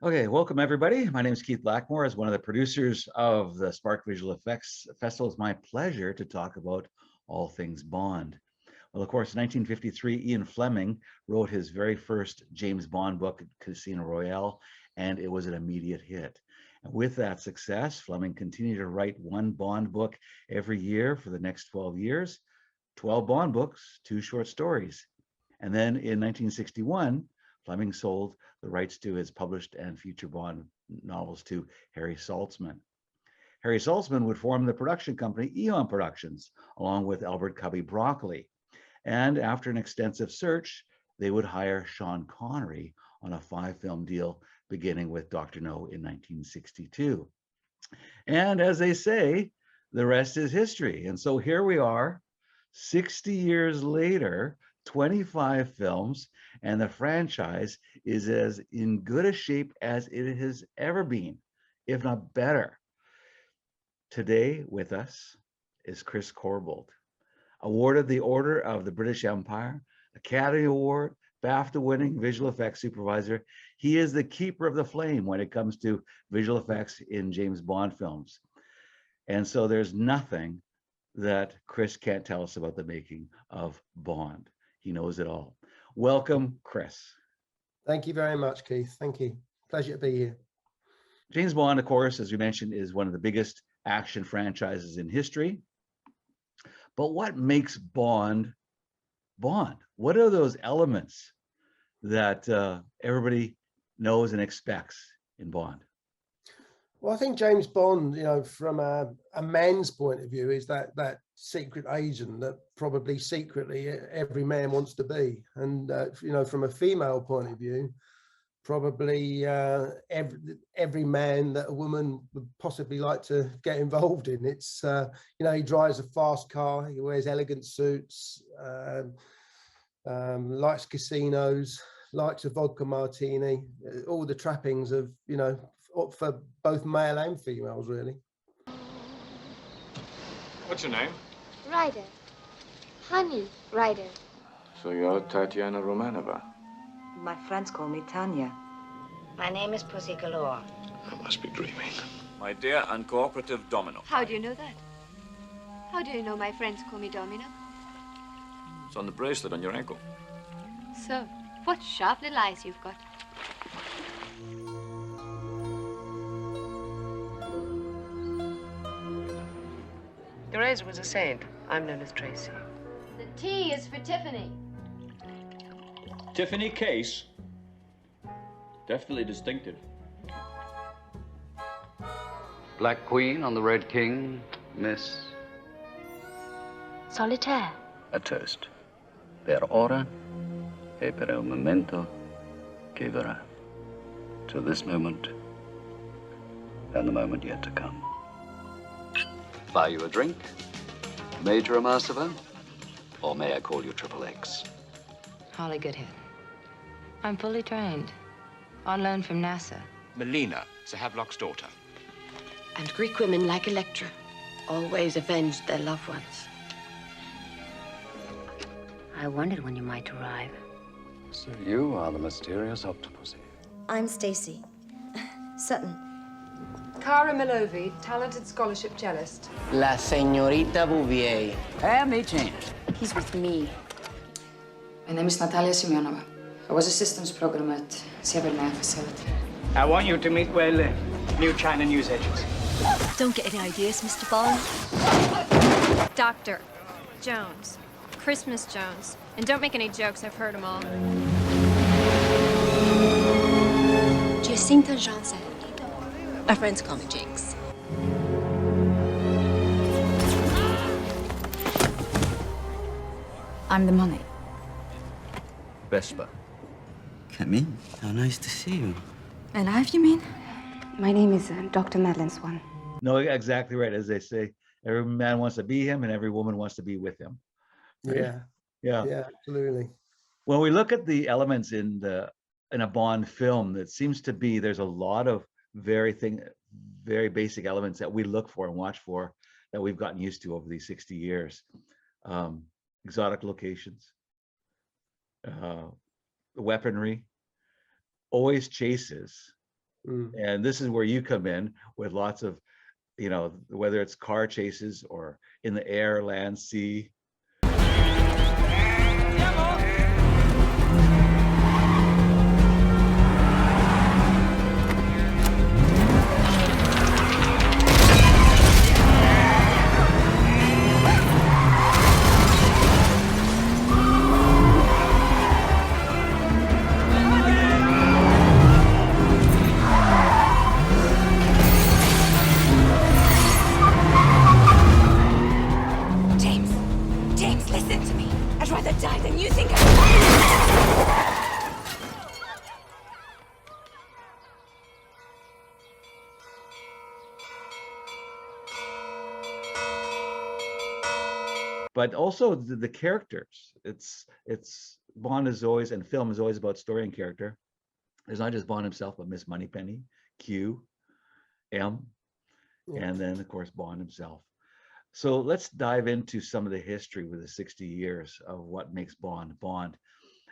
Okay, welcome everybody. My name is Keith Blackmore. As one of the producers of the Spark Visual Effects Festival, it's my pleasure to talk about all things Bond. Well, of course, in 1953, Ian Fleming wrote his very first James Bond book, Casino Royale, and it was an immediate hit. And with that success, Fleming continued to write one Bond book every year for the next 12 years, 12 Bond books, 2 short stories. And then in 1961, Fleming sold the rights to his published and future Bond novels to Harry Saltzman. Harry Saltzman would form the production company Eon Productions, along with Albert Cubby Broccoli. And after an extensive search, they would hire Sean Connery on a 5-film deal, beginning with Dr. No in 1962. And as they say, the rest is history. And so here we are, 60 years later, 25 films, and the franchise is as in good a shape as it has ever been, if not better. Today with us is Chris Corbould, awarded the Order of the British Empire, Academy Award, BAFTA-winning visual effects supervisor. He is the keeper of the flame when it comes to visual effects in James Bond films. And so there's nothing that Chris can't tell us about the making of Bond. He knows it all. Welcome, Chris. Thank you very much, Keith. Thank you. Pleasure to be here. James Bond, of course, as we mentioned, is one of the biggest action franchises in history. But what makes Bond Bond? What are those elements that everybody knows and expects in Bond? Well, I think James Bond, from a man's point of view, is that secret agent that probably secretly every man wants to be. And, from a female point of view, probably every man that a woman would possibly like to get involved in. It's, he drives a fast car, he wears elegant suits, likes casinos, likes a vodka martini, all the trappings of, for both male and females, really. What's your name? Ryder. Honey Ryder. So you're Tatiana Romanova. My friends call me Tanya. My name is Pussy Galore. I must be dreaming. My dear uncooperative Domino. How do you know that? How do you know my friends call me Domino? It's on the bracelet on your ankle. So, what sharp little eyes you've got. Therese was a saint. I'm known as Tracy. The T is for Tiffany. Tiffany Case. Definitely distinctive. Black Queen on the Red King, Miss. Solitaire. A toast. Per ora e per il momento che verrà. To this moment and the moment yet to come. Buy you a drink, Major Amasova, or may I call you Triple X? Holly Goodhead. I'm fully trained. On loan from NASA. Melina, Sir Havelock's daughter. And Greek women like Electra always avenged their loved ones. I wondered when you might arrive. So you are the mysterious Octopussy. I'm Stacy. Sutton. Cara Milovi, talented scholarship cellist. La Señorita Bouvier. Hair may change. He's with me. My name is Natalia Semyonova. I was a systems programmer at Severnaya facility. I want you to meet, well, new China news agents. Don't get any ideas, Mr. Bond. Dr. Jones. Christmas Jones. And don't make any jokes, I've heard them all. Jacinta Johnson. My friends call me Jinx. I'm the money. Vespa. Camille, how nice to see you. Alive, you mean? My name is Dr. Madeline Swan. No, exactly right. As they say, every man wants to be him and every woman wants to be with him. Right? Yeah, absolutely. When we look at the elements in a Bond film, it seems to be there's a lot of very basic elements that we look for and watch for that we've gotten used to over these 60 years. Exotic locations, weaponry, always chases, And this is where you come in with lots of, you know, whether it's car chases or in the air, land, sea. But also the characters. It's Bond is always, and film is always about story and character. There's not just Bond himself, but Miss Moneypenny, Q, M, and then of course Bond himself. So let's dive into some of the history with the 60 years of what makes Bond Bond.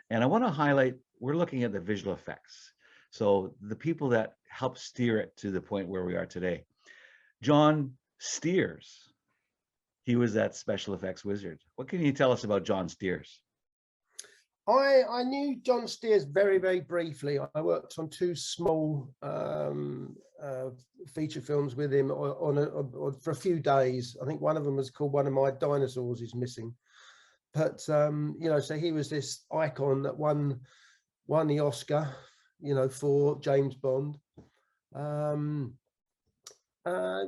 And I want to highlight, we're looking at the visual effects. So the people that helped steer it to the point where we are today. John Steers. He was that special effects wizard. What can you tell us about John Steers? I knew John Steers very, very briefly. I worked on 2 small feature films with him for a few days. I think one of them was called One of My Dinosaurs Is Missing. But, you know, so he was this icon that won the Oscar, you know, for James Bond.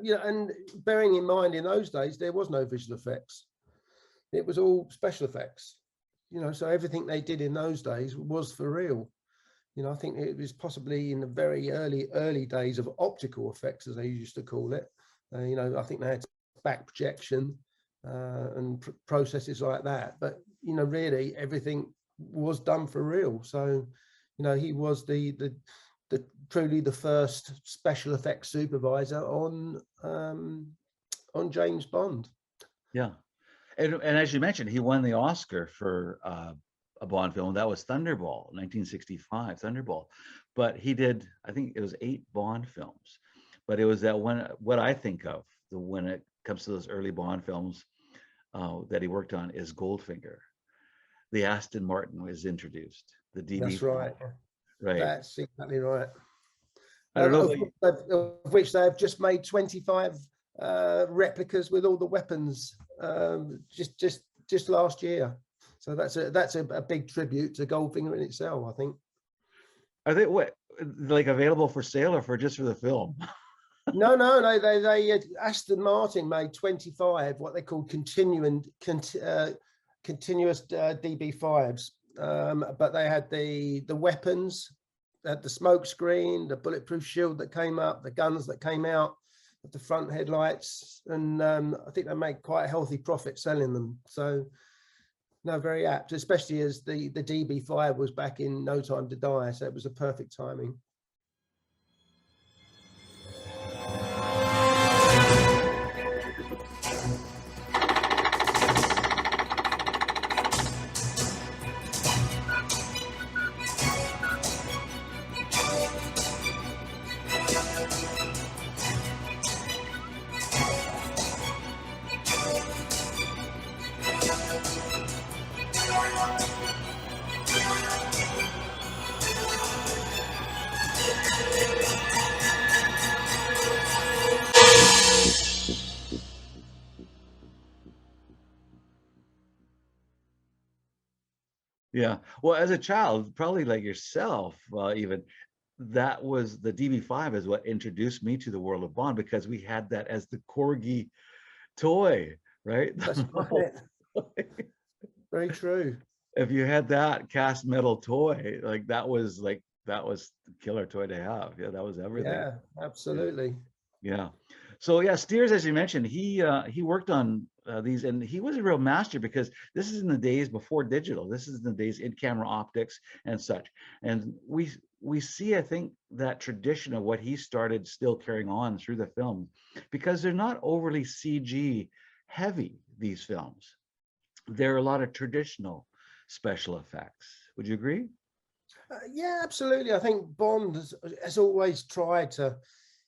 You know, and bearing in mind in those days there was no visual effects, it was all special effects, you know, so everything they did in those days was for real. You know, I think it was possibly in the very early days of optical effects, as they used to call it. You know, I think they had back projection and processes like that, but you know, really everything was done for real. So you know, he was the truly the first special effects supervisor on James Bond. Yeah, and as you mentioned, he won the Oscar for a Bond film. That was Thunderball, 1965, Thunderball. But he did, I think it was 8 Bond films. But it was that one, what I think of when it comes to those early Bond films that he worked on is Goldfinger. The Aston Martin was introduced. The DB. That's right. Right. That's exactly right. I don't know. Of which they have just made 25 replicas with all the weapons just last year. So that's a big tribute to Goldfinger in itself, I think. Are they like available for sale or for just for the film? No. They Aston Martin made 25 what they call continuous DB5s, but they had the weapons, they had the smoke screen, the bulletproof shield that came up, the guns that came out of the front headlights, and I think they made quite a healthy profit selling them. So no, very apt, especially as the DB5 was back in No Time to Die, so it was a perfect timing. Yeah, well, as a child, probably like yourself, even that was the DB5 is what introduced me to the world of Bond, because we had that as the corgi toy, right? That's right. Very true. If you had that cast metal toy, like that was the killer toy to have. Yeah, that was everything. Yeah, absolutely. Yeah. So yeah, Steers, as you mentioned, he worked on these, and he was a real master, because this is in the days before digital. This is in the days in camera optics and such. And we see, I think, that tradition of what he started still carrying on through the film, because they're not overly CG heavy, these films. There are a lot of traditional special effects. Would you agree? Yeah, absolutely. I think Bond has always tried to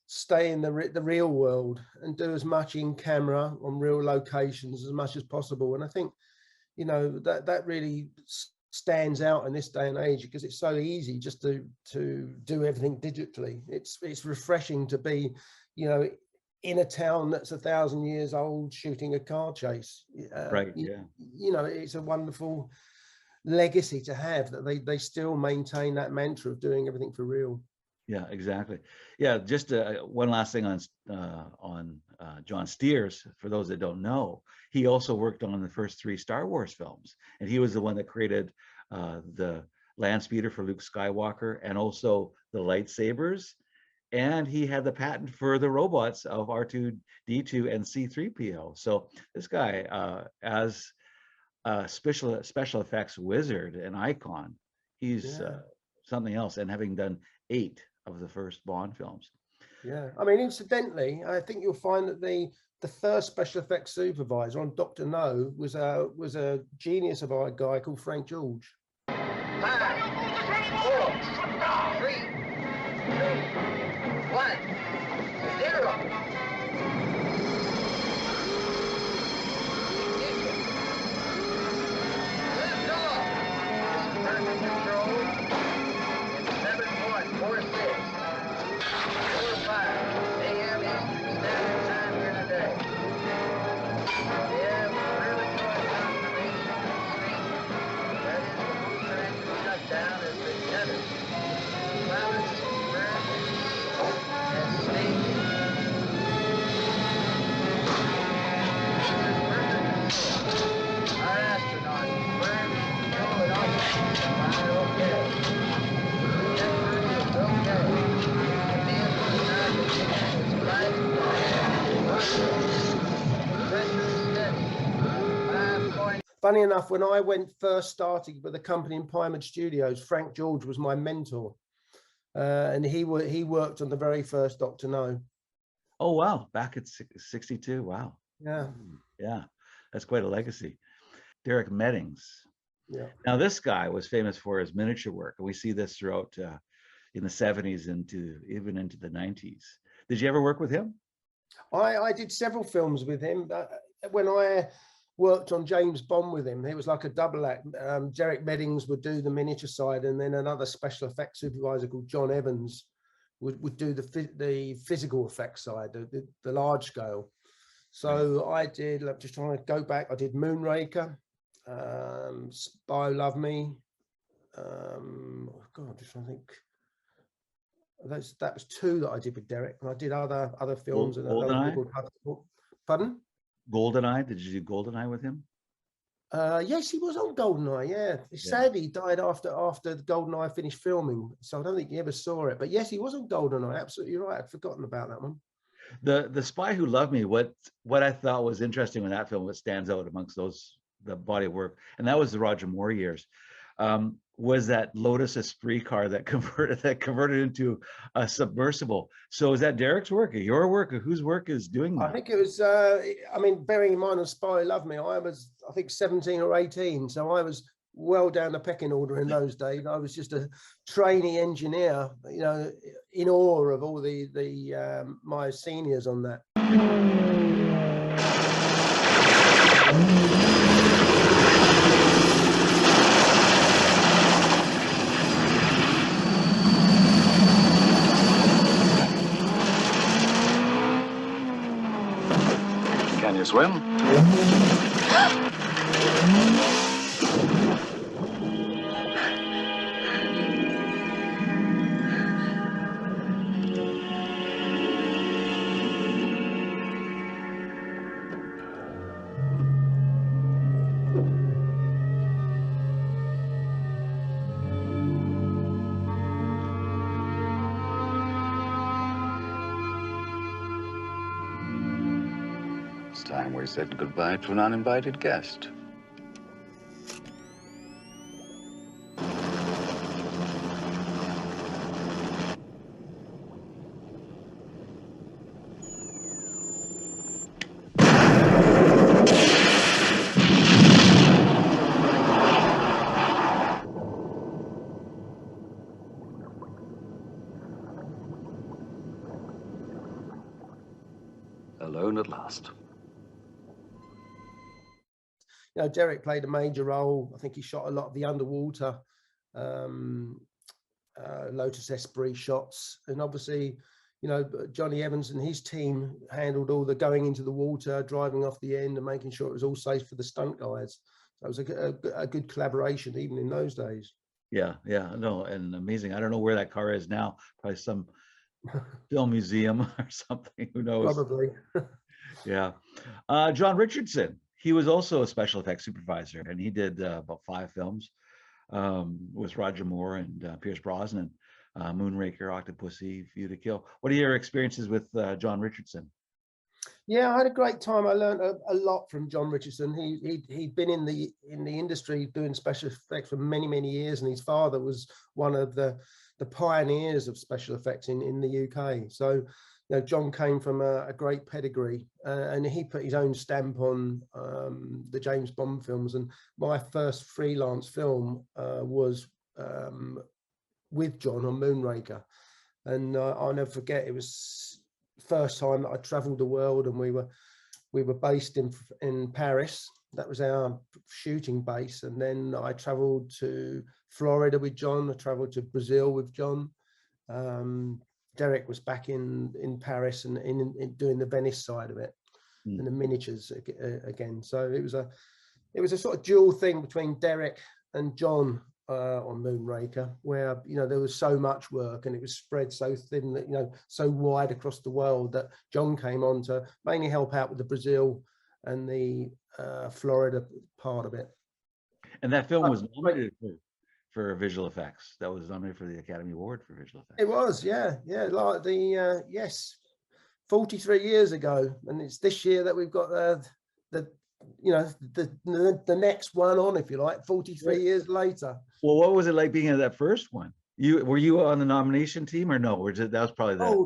stay in the real world and do as much in camera on real locations as much as possible. And I think, you know, that really stands out in this day and age, because it's so easy just to do everything digitally. It's refreshing to be, you know, in a town that's 1,000 years old shooting a car chase. Right. Yeah. You know, it's a wonderful legacy to have, that they still maintain that mantra of doing everything for real. Yeah, exactly. Yeah, just one last thing on John Steers. For those that don't know, he also worked on the first 3 Star Wars films, and he was the one that created the land speeder for Luke Skywalker and also the lightsabers. And he had the patent for the robots of R2-D2 and C-3PO. So this guy, as a special effects wizard and icon, he's something else. And having done 8 of the first Bond films. Yeah, I mean, incidentally, I think you'll find that the first special effects supervisor on Dr. No was a genius of a guy called Frank George. 5, 4, 3, 2, 1, 0. Lift off. Perfect control. It's 7.46. 45 a.m. Eastern Standard Time here today. Yeah, we're really doing confirmation of the street. That is, the booster engine shutdown has been tethered. Pilots, firm, and staging. Our astronauts, firm, fuel, and oxygen supply are okay. Trajectory is okay. The vehicle is now continuing its flight. Pressure is steady. 5 Funny enough, when I first started with the company in Pyramid Studios, Frank George was my mentor, and he worked on the very first Dr. No. Oh wow, back at 62. Wow. Yeah. Yeah, that's quite a legacy. Derek Meddings. Yeah. Now this guy was famous for his miniature work, and we see this throughout in the 70s even into the 90s. Did you ever work with him? I did several films with him. When I worked on James Bond with him, it was like a double act. Derek Meddings would do the miniature side, and then another special effects supervisor called John Evans would do the physical effects side, the large scale. So I did, just trying to go back, I did Moonraker, Spy Love Me. Oh God, just trying to think. That was 2 that I did with Derek, and I did other films. GoldenEye? Pardon? GoldenEye. Did you do GoldenEye with him? Yes, he was on GoldenEye. Yeah, sadly he died after the GoldenEye finished filming, so I don't think he ever saw it. But yes, he was on GoldenEye. Absolutely right. I'd forgotten about that one. The Spy Who Loved Me. What I thought was interesting with that film, what stands out amongst the body of work, and that was the Roger Moore years, was that Lotus Esprit car that converted into a submersible. So is that Derek's work, or your work, or whose work is doing that? I think it was. I mean, bearing in mind on Spy Who Loved Me, I was, I think, 17 or 18, so I was well down the pecking order in those days. I was just a trainee engineer, you know, in awe of all my seniors on that. Can you swim? It's time we said goodbye to an uninvited guest. alone at last. You know, Derek played a major role. I think he shot a lot of the underwater Lotus Esprit shots, and obviously, you know, Johnny Evans and his team handled all the going into the water, driving off the end, and making sure it was all safe for the stunt guys. So it was a good collaboration even in those days. Yeah, no, and amazing. I don't know where that car is now. Probably some film museum or something. Who knows? Probably. Yeah. John Richardson. He was also a special effects supervisor, and he did about 5 films with Roger Moore and Pierce Brosnan, Moonraker, Octopussy, View to Kill. What are your experiences with John Richardson? Yeah, I had a great time. I learned a lot from John Richardson. He'd been in the industry doing special effects for many years, and his father was one of the pioneers of special effects in the UK. So, you know, John came from a great pedigree, and he put his own stamp on the James Bond films. And my first freelance film was with John on Moonraker, and I'll never forget. It was the first time that I travelled the world, and we were based in Paris. That was our shooting base, and then I travelled to Florida with John. I travelled to Brazil with John. Derek was back in Paris and in doing the Venice side of it, and the miniatures again. So it was a sort of dual thing between Derek and John on Moonraker, where, you know, there was so much work and it was spread so thin that, you know, so wide across the world, that John came on to mainly help out with the Brazil and the Florida part of it. And that film was nominated for visual effects. That was nominated for the Academy Award for visual effects. It was, yeah, like the yes, 43 years ago, and it's this year that we've got the next one on, if you like, 43 years later. Well, what was it like being in that first one? Were you on the nomination team or no? Or that was probably that? Oh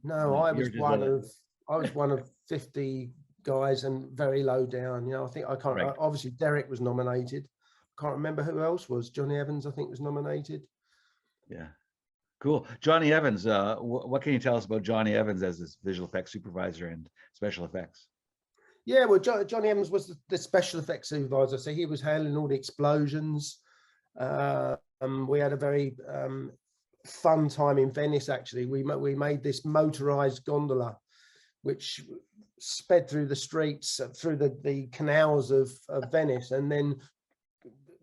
no, I was one of 50 guys and very low down. You know, I can't. Right. Obviously, Derek was nominated. Can't remember who else was. Johnny Evans, I think, was nominated. Yeah, cool. Johnny Evans. What can you tell us about Johnny Evans as this visual effects supervisor and special effects? Yeah, well, Johnny Evans was the special effects supervisor, so he was handling all the explosions. We had a very fun time in Venice. Actually, we made this motorized gondola, which sped through the streets, through the canals of Venice, and then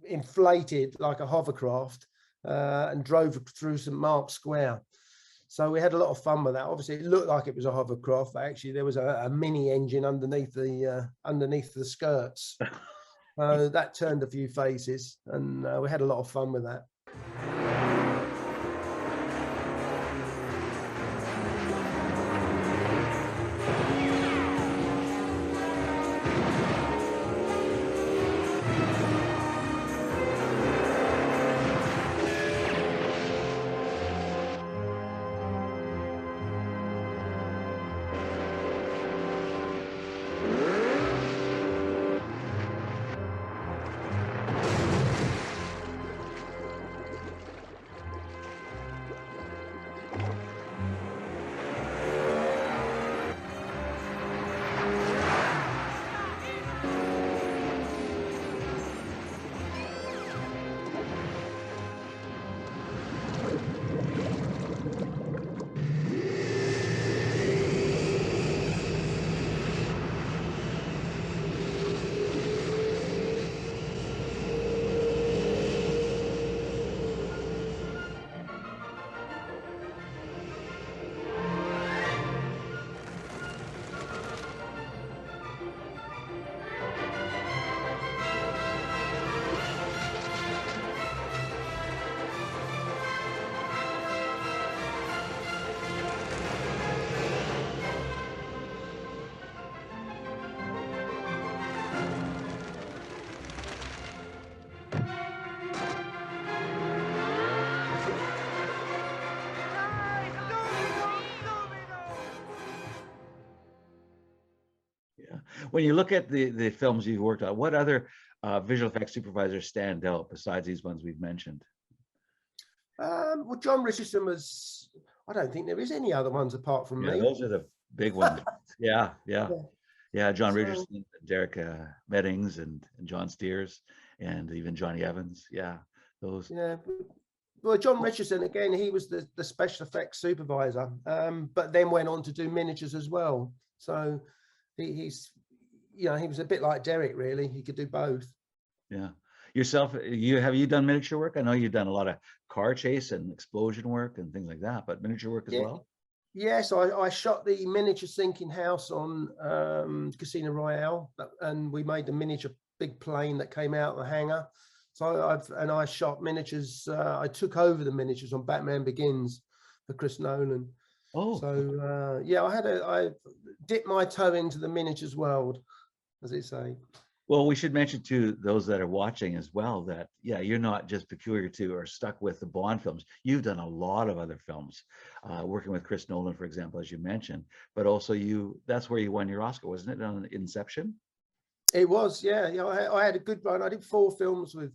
inflated like a hovercraft and drove through St. Mark's Square. So we had a lot of fun with that. Obviously, it looked like it was a hovercraft, but actually there was a mini engine underneath the skirts. That turned a few faces, and we had a lot of fun with that. When you look at the films you've worked on, what other visual effects supervisors stand out besides these ones we've mentioned? Well, John Richardson was, I don't think there is any other ones apart from me. Those are big one. Yeah, yeah. Yeah. Yeah, John So- Richardson, Derek Meddings, and John Steers, and even Johnny Evans. Yeah, those. Yeah. Well, John Richardson, again, he was the special effects supervisor, but then went on to do miniatures as well. So he's, you know, he was a bit like Derek, really. He could do both. Yeah. Yourself, have you done miniature work? I know you've done a lot of car chase and explosion work and things like that, but miniature work as well? Yes, I shot the miniature sinking house on Casino Royale, and we made the miniature big plane that came out of the hangar. So I shot miniatures. I took over the miniatures on Batman Begins for Chris Nolan. Oh, so yeah, I dipped my toe into the miniatures world, as they say. well, we should mention to those that are watching as well that, yeah, you're not just peculiar to or stuck with the Bond films. You've done a lot of other films, working with Chris Nolan, for example, as you mentioned, but also that's where you won your Oscar, wasn't it, on Inception? It was, yeah. You know, I had a good run. I did 4 films with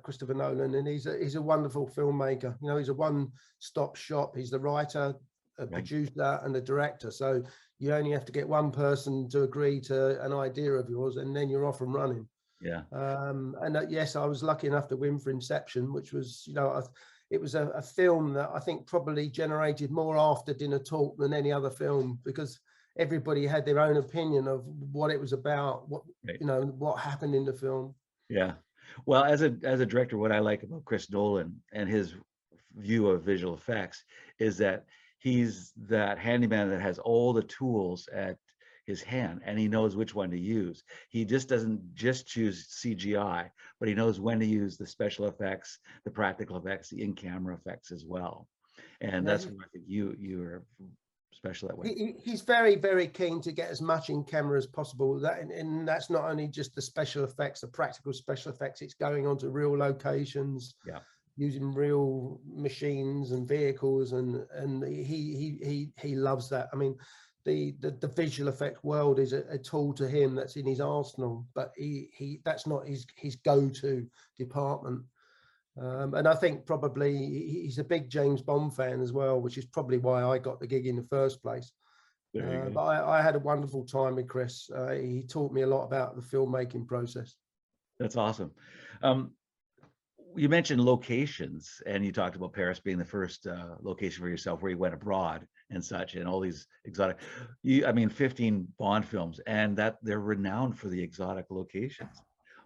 Christopher Nolan, and he's a wonderful filmmaker. You know, he's a one-stop shop. He's the writer, a producer, and the director. So you only have to get one person to agree to an idea of yours, and then you're off and running. Yeah. Yes, I was lucky enough to win for Inception, which was, you know, it was a film that I think probably generated more after dinner talk than any other film, because everybody had their own opinion of what it was about, what you know, what happened in the film. Yeah. Well, as a director, what I like about Chris Nolan and his view of visual effects is that he's that handyman that has all the tools at his hand, and he knows which one to use. He just doesn't just choose CGI, but he knows when to use the special effects, the practical effects, the in-camera effects as well. And that's where I think you're special that way. He's very, very keen to get as much in camera as possible. And that's not only just the special effects, the practical special effects. It's going on to real locations, using real machines and vehicles, and he loves that. I mean, the visual effect world is a tool to him that's in his arsenal, but that's not his go-to department. And I think probably he's a big James Bond fan as well, which is probably why I got the gig in the first place. But I had a wonderful time with Chris. He taught me a lot about the filmmaking process. That's awesome. You mentioned locations, and you talked about Paris being the first location for yourself where you went abroad and such, and all these exotic, I mean, 15 Bond films, and that they're renowned for the exotic locations.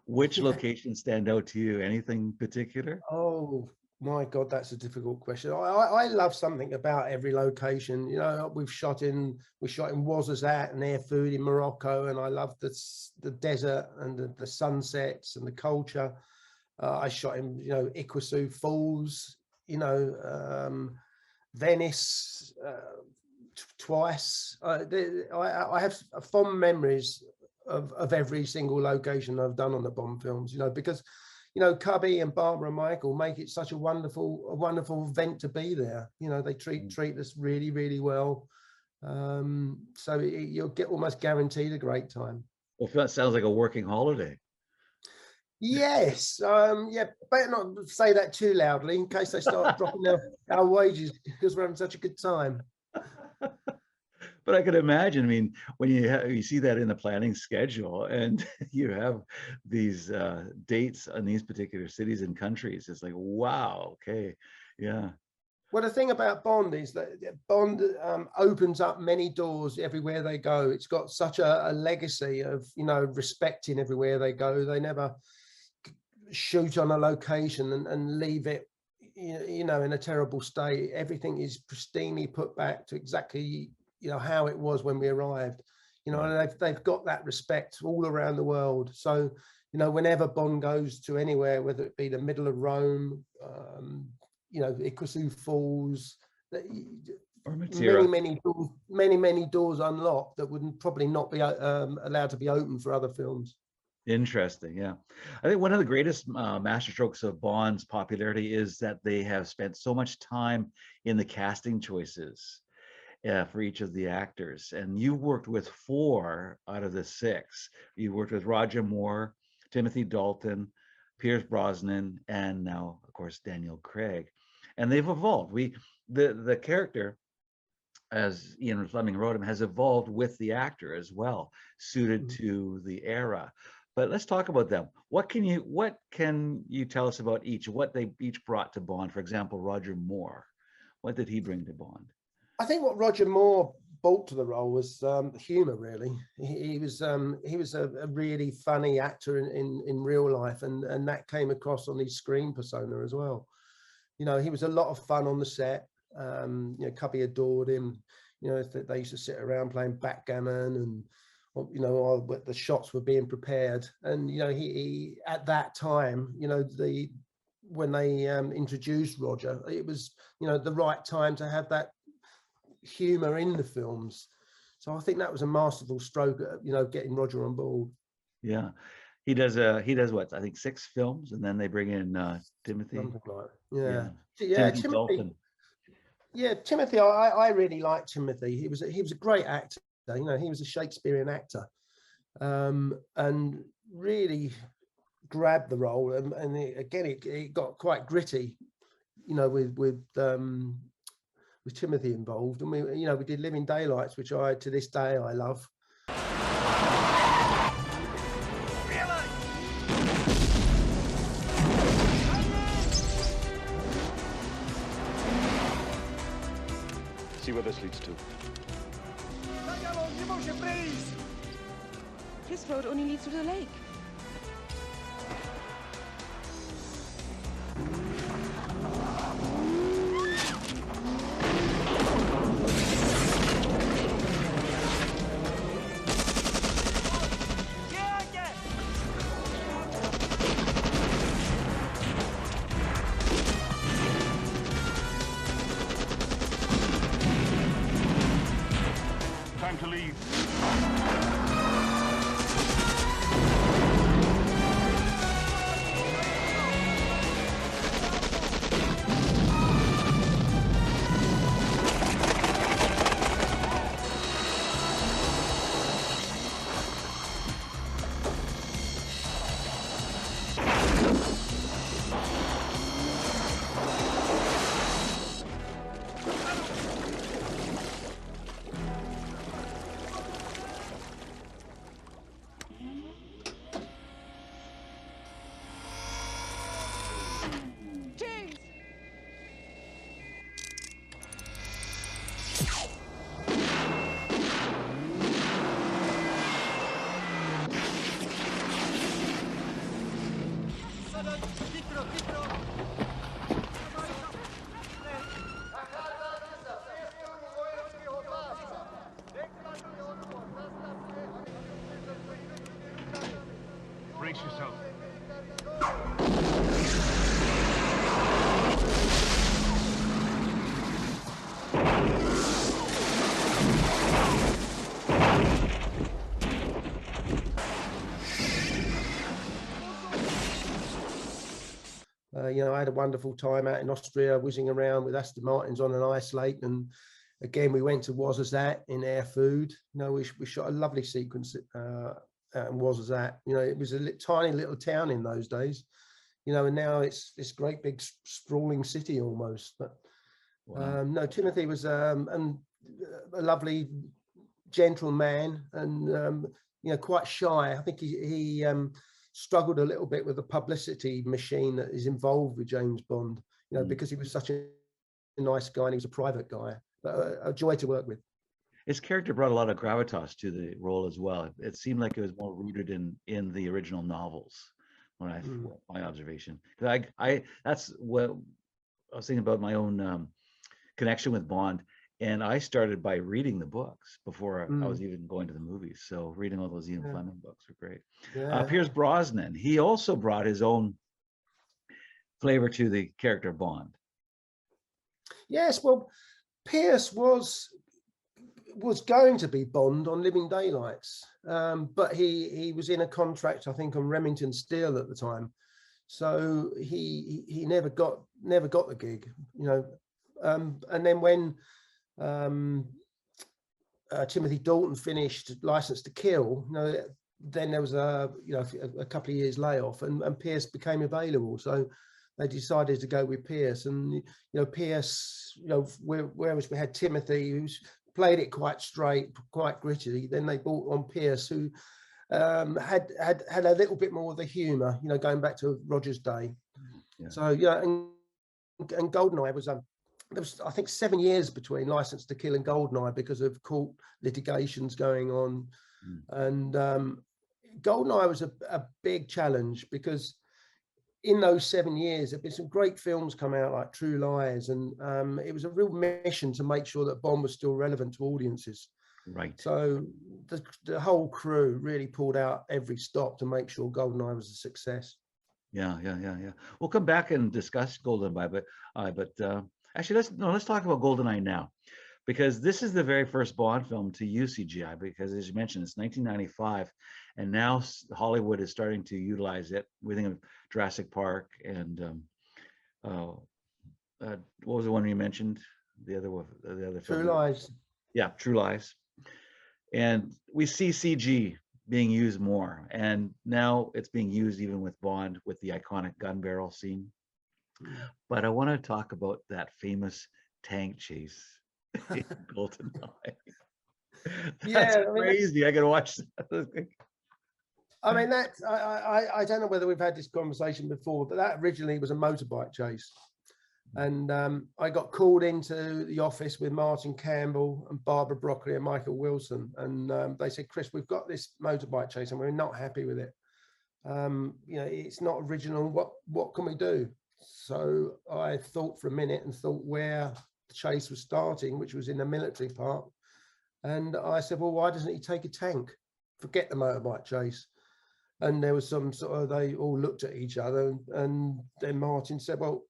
Which locations stand out to you? Anything particular? Oh my God, that's a difficult question. I love something about every location. You know, we shot in Ouarzazate and Erfoud in Morocco, and I love the desert and the sunsets and the culture. I shot in, you know, Iguazu Falls, you know, Venice twice. I have fond memories of every single location I've done on the Bond films, you know, because, you know, Cubby and Barbara and Michael make it such a wonderful event to be there. You know, they treat us really, really well. So you'll get almost guaranteed a great time. Well, that sounds like a working holiday. Yes. Yeah, better not say that too loudly in case they start dropping our wages because we're having such a good time. But I could imagine, I mean, when you see that in the planning schedule and you have these dates on these particular cities and countries, it's like, wow, okay, yeah. Well, the thing about Bond is that Bond opens up many doors everywhere they go. It's got such a legacy of, you know, respecting everywhere they go. They never shoot on a location and leave it, you know, in a terrible state. Everything is pristinely put back to exactly, you know, how it was when we arrived. You know, and they've got that respect all around the world. So, you know, whenever Bond goes to anywhere, whether it be the middle of Rome, you know, Iguazu Falls, or many doors unlocked that wouldn't probably not be allowed to be open for other films. Interesting, yeah. I think one of the greatest masterstrokes of Bond's popularity is that they have spent so much time in the casting choices for each of the actors. And you worked with 4 out of the 6. You worked with Roger Moore, Timothy Dalton, Pierce Brosnan, and now, of course, Daniel Craig. And they've evolved. The character as Ian Fleming wrote him, has evolved with the actor as well, suited to the era. But let's talk about them. What can you tell us about each? What they each brought to Bond? For example, Roger Moore. What did he bring to Bond? I think what Roger Moore brought to the role was humor. Really, he was a really funny actor in real life, and that came across on his screen persona as well. You know, he was a lot of fun on the set. You know, Cubby adored him. You know, they used to sit around playing backgammon, and you know, the shots were being prepared. And you know, he at that time, you know, when they introduced Roger, it was, you know, the right time to have that humor in the films. So I think that was a masterful stroke at, you know, getting Roger on board. Yeah, he does what, I think 6 films, and then they bring in Timothy. Something like that. Yeah, Timothy. Dalton. Yeah, Timothy. I really liked Timothy. He was a great actor. You know, he was a Shakespearean actor, and really grabbed the role. And it got quite gritty, you know, with Timothy involved. And we did Living Daylights, which to this day I love. See where this leads to. This road only leads to the lake. Time to leave. Brace yourself. You know, I had a wonderful time out in Austria, whizzing around with Aston Martins on an ice lake. And again, we went to Ouarzazate in Air Food. You know, we shot a lovely sequence out in Ouarzazate. You know, it was a tiny little town in those days. You know, and now it's this great big sprawling city almost. But wow. No, Timothy was a lovely, gentle man, and you know, quite shy. I think he struggled a little bit with the publicity machine that is involved with James Bond, you know, because he was such a nice guy and he was a private guy, but a joy to work with. His character brought a lot of gravitas to the role as well. It seemed like it was more rooted in the original novels, when my observation. That's what I was thinking about, my own connection with Bond. And I started by reading the books before I was even going to the movies. So reading all those Ian Fleming books were great. Pierce Brosnan, he also brought his own flavor to the character Bond. Yes, well, Pierce was going to be Bond on Living Daylights, but he was in a contract, I think, on Remington Steele at the time, so he never got the gig, you know. And then when Timothy Dalton finished License to Kill, you know, then there was a couple of years layoff, and Pierce became available, so they decided to go with Pierce. And you know, Pierce, you know, whereas we had Timothy, who's played it quite straight, quite gritty. Then they brought on Pierce, who had a little bit more of the humour, you know, going back to Roger's day. Yeah. So yeah, and GoldenEye was there was, I think, 7 years between License to Kill and GoldenEye because of court litigations going on. And GoldenEye was a big challenge because in those 7 years, there've been some great films come out like True Lies, and it was a real mission to make sure that Bond was still relevant to audiences. Right. So the whole crew really pulled out every stop to make sure GoldenEye was a success. Yeah. We'll come back and discuss GoldenEye, but actually, let's talk about GoldenEye now, because this is the very first Bond film to use CGI. Because as you mentioned, it's 1995, and now Hollywood is starting to utilize it. We think of Jurassic Park and what was the one you mentioned? The other film. True Lies. Yeah, True Lies. And we see CG being used more, and now it's being used even with Bond with the iconic gun barrel scene. But I want to talk about that famous tank chase in GoldenEye. That's crazy. I gotta watch that. I mean, I don't know whether we've had this conversation before, but that originally was a motorbike chase. And I got called into the office with Martin Campbell and Barbara Broccoli and Michael Wilson. And they said, Chris, we've got this motorbike chase and we're not happy with it. You know, it's not original. What can we do? So I thought for a minute and thought where the chase was starting, which was in the military park. And I said, well, why doesn't he take a tank? Forget the motorbike chase. And there was some sort of, they all looked at each other, and then Martin said, well,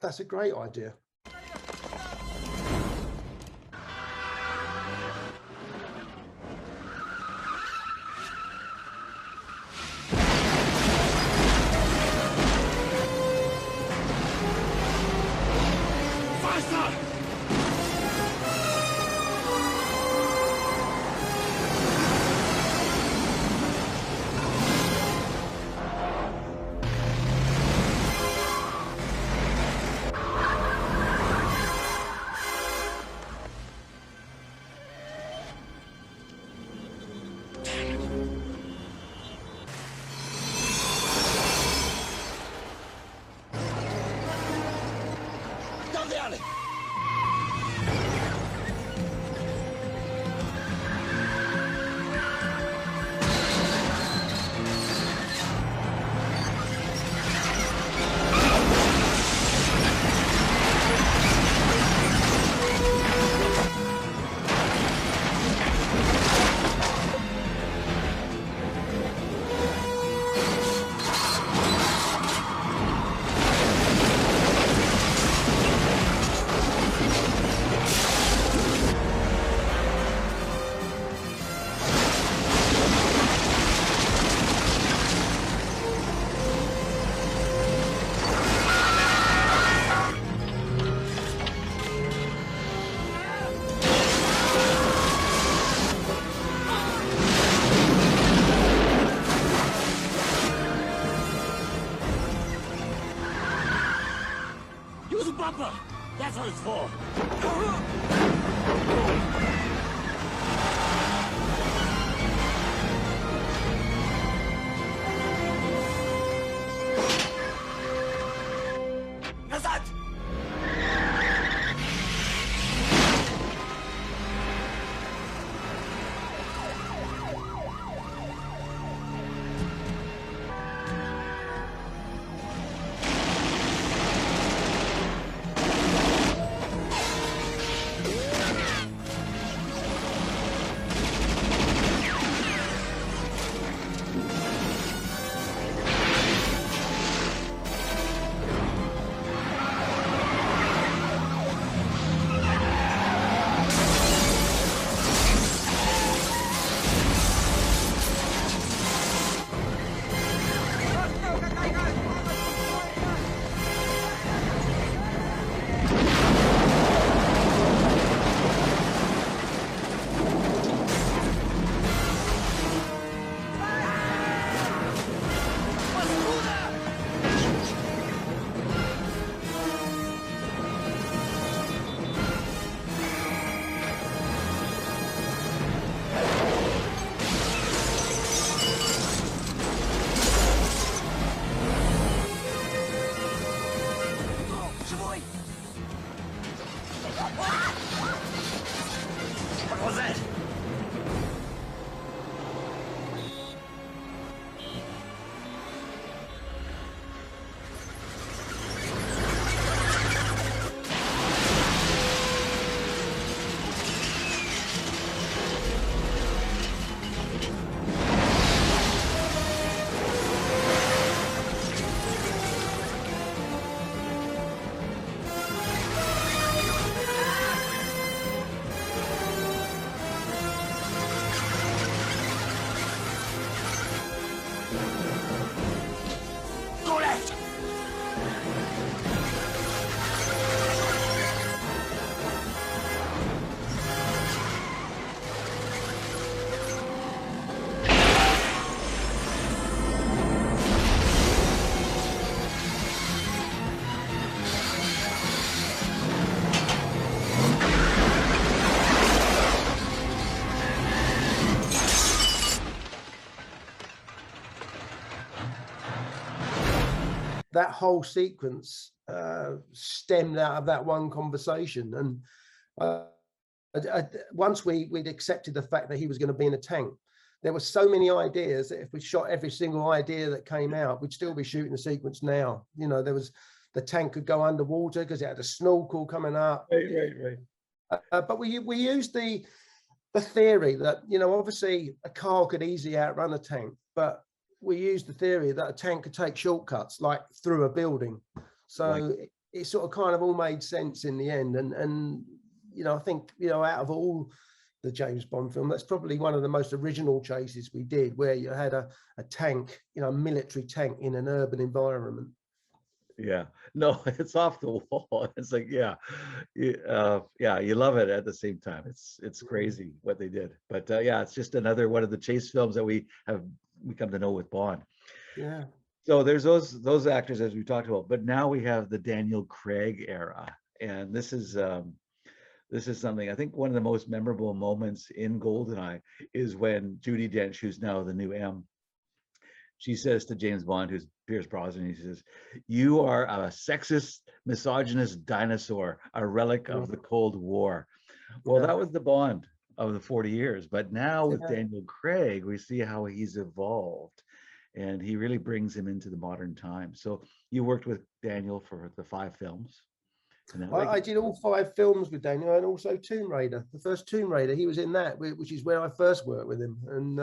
that's a great idea. That's what it's for. Назад! that whole sequence stemmed out of that one conversation. And once we'd accepted the fact that he was going to be in a tank, there were so many ideas that if we shot every single idea that came out, we'd still be shooting the sequence now. You know, there was, the tank could go underwater because it had a snorkel coming up. Right. But we used the theory that, you know, obviously a car could easily outrun a tank, but we used the theory that a tank could take shortcuts, like through a building. So it sort of kind of all made sense in the end. And you know, I think, you know, out of all the James Bond film, that's probably one of the most original chases we did, where you had a tank, you know, a military tank in an urban environment. Yeah, no, it's off the wall. It's like, yeah, you love it at the same time. It's crazy what they did. But yeah, it's just another one of the chase films that we come to know with Bond. Yeah. So there's those actors, as we talked about, but now we have the Daniel Craig era, and this is something, I think one of the most memorable moments in GoldenEye is when Judi Dench, who's now the new M, she says to James Bond, who's Pierce Brosnan, he says, "You are a sexist, misogynist dinosaur, a relic of the Cold War." Well, that was the Bond of the 40 years. But now with Daniel Craig, we see how he's evolved, and he really brings him into the modern time. So you worked with Daniel for the 5 films. I did all 5 films with Daniel, and also Tomb Raider. The first Tomb Raider, he was in that, which is where I first worked with him. And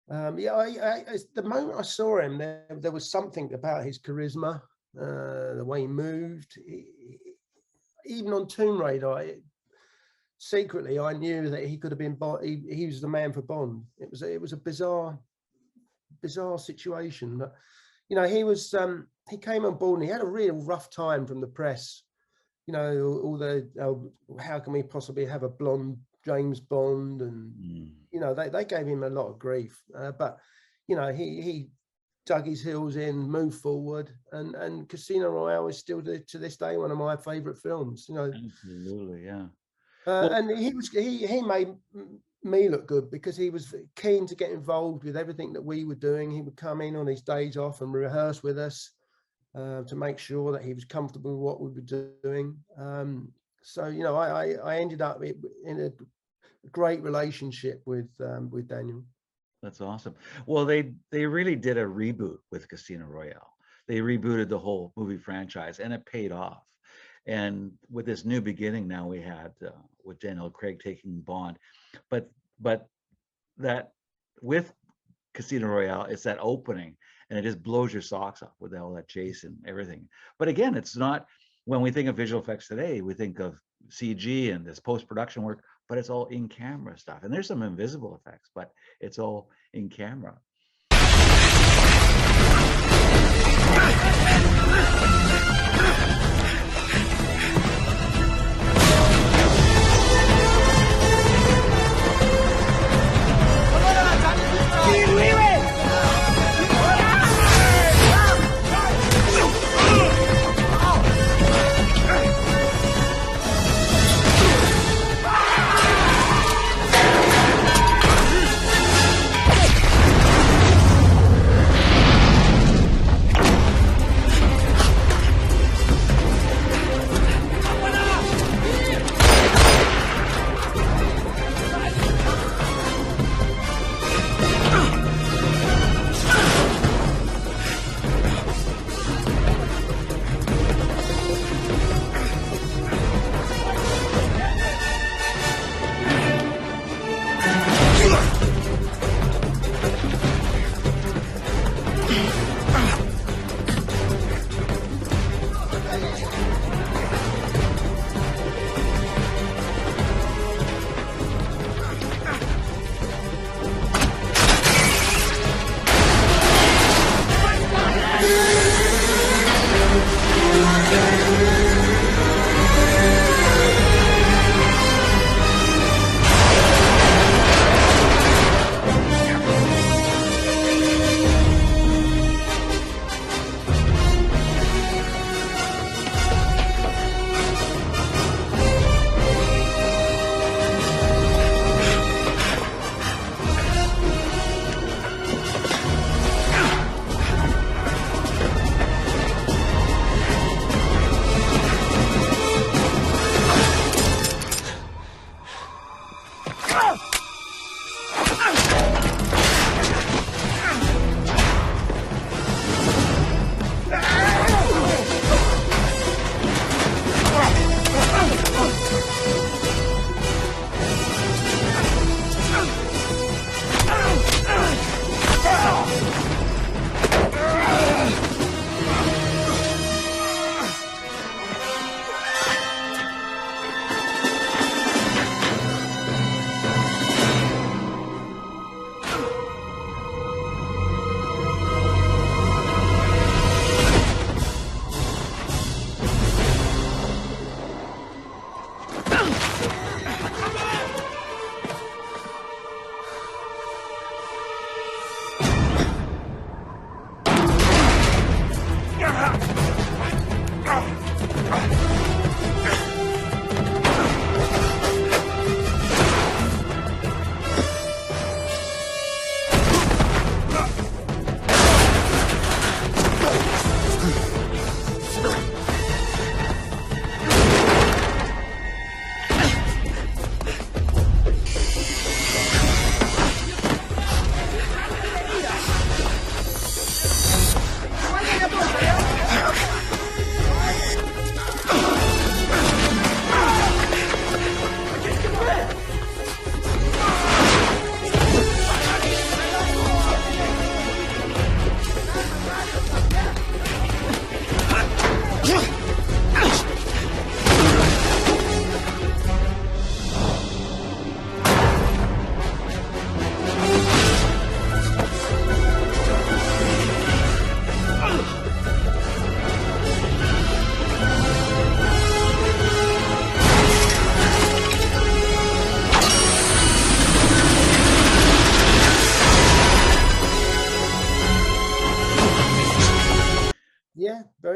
the moment I saw him, there was something about his charisma, the way he moved. Even on Tomb Raider, secretly I knew that he could have been he was the man for Bond. It was a bizarre situation. But, you know, he came on board and he had a real rough time from the press. You know, all the how can we possibly have a blonde James Bond, and you know, they gave him a lot of grief, but you know, he dug his heels in, moved forward, and Casino Royale is still to this day one of my favorite films. You know, absolutely, yeah. And he made me look good because he was keen to get involved with everything that we were doing. He would come in on his days off and rehearse with us to make sure that he was comfortable with what we were doing. So, you know, I ended up in a great relationship with Daniel. That's awesome. Well, they really did a reboot with Casino Royale. They rebooted the whole movie franchise, and it paid off. And with this new beginning now we had with Daniel Craig taking Bond, but that with Casino Royale, it's that opening, and it just blows your socks off with all that chase and everything. But again, it's not, when we think of visual effects today, we think of CG and this post-production work, but it's all in camera stuff. And there's some invisible effects, but it's all in camera.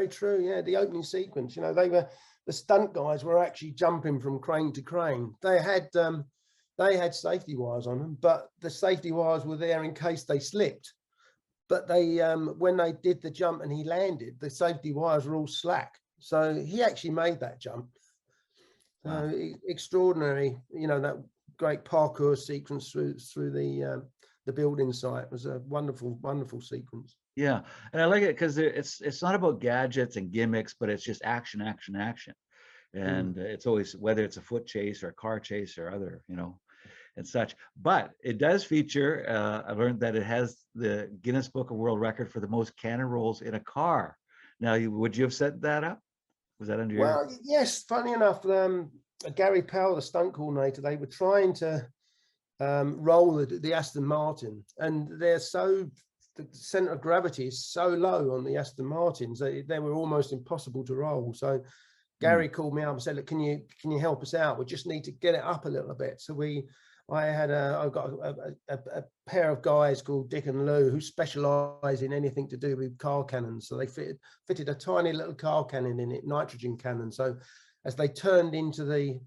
very true. Yeah, the opening sequence, you know, the stunt guys were actually jumping from crane to crane. They had safety wires on them, but the safety wires were there in case they slipped. But they, when they did the jump and he landed, the safety wires were all slack. So he actually made that jump. Wow. Extraordinary, you know, that great parkour sequence through the building site was a wonderful, wonderful sequence. Yeah, and I like it because it's not about gadgets and gimmicks, but it's just action, action, action. And it's always, whether it's a foot chase or a car chase or other, you know, and such. But it does feature, I learned that it has the Guinness Book of World Record for the most cannon rolls in a car. Now, would you have set that up? Was that under your? Well, yes, funny enough, Gary Powell, the stunt coordinator, they were trying to roll the Aston Martin, and the center of gravity is so low on the Aston Martins that they were almost impossible to roll. So Gary called me up and said, look, can you help us out? We just need to get it up a little bit. So I got a pair of guys called Dick and Lou who specialize in anything to do with car cannons. So they fitted a tiny little car cannon in it, nitrogen cannon. So as they turned into the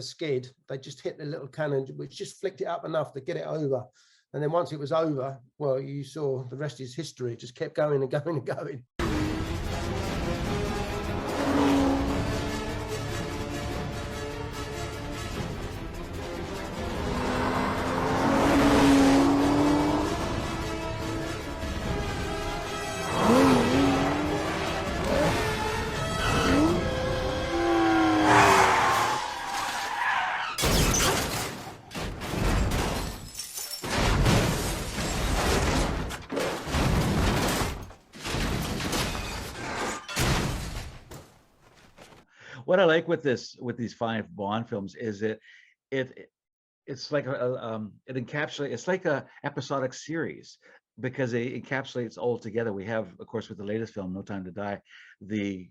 skid, they just hit the little cannon, which just flicked it up enough to get it over. And then once it was over, well, you saw the rest is history. It just kept going and going and going. What I like with these 5 Bond films is it's like it encapsulates, it's like a episodic series because it encapsulates all together. We have, of course, with the latest film, No Time to Die, the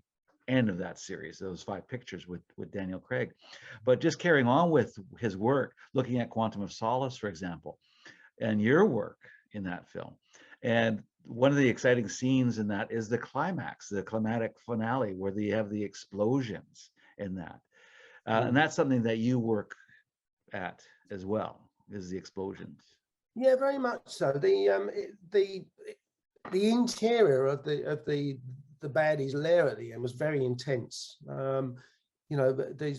end of that series, those 5 pictures with Daniel Craig. But just carrying on with his work, looking at Quantum of Solace, for example, and your work in that film. And one of the exciting scenes in that is the climax, the climatic finale, where you have the explosions in that. And that's something that you work at as well, is the explosions. Yeah, very much so. The interior of the baddies' lair at the end was very intense. You know,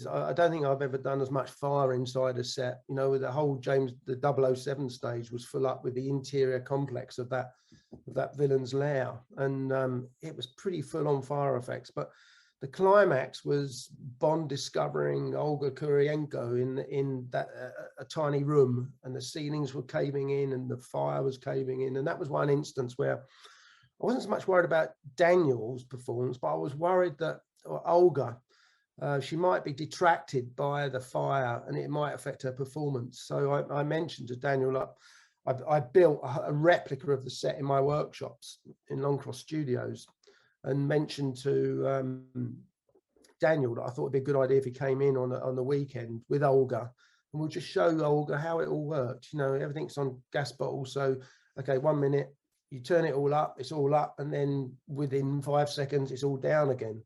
I don't think I've ever done as much fire inside a set. You know, with the whole the 007 stage was full up with the interior complex of that villain's lair, and it was pretty full on fire effects. But the climax was Bond discovering Olga Kurylenko in that a tiny room, and the ceilings were caving in and the fire was caving in. And that was one instance where I wasn't so much worried about Daniel's performance, but I was worried that Olga, she might be detracted by the fire and it might affect her performance. So I mentioned to Daniel, I built a replica of the set in my workshops in Longcross Studios, and mentioned to Daniel that I thought it'd be a good idea if he came in on the weekend with Olga, and we'll just show Olga how it all worked. You know, everything's on gas bottles. So, okay, 1 minute, you turn it all up, it's all up, and then within 5 seconds, it's all down again.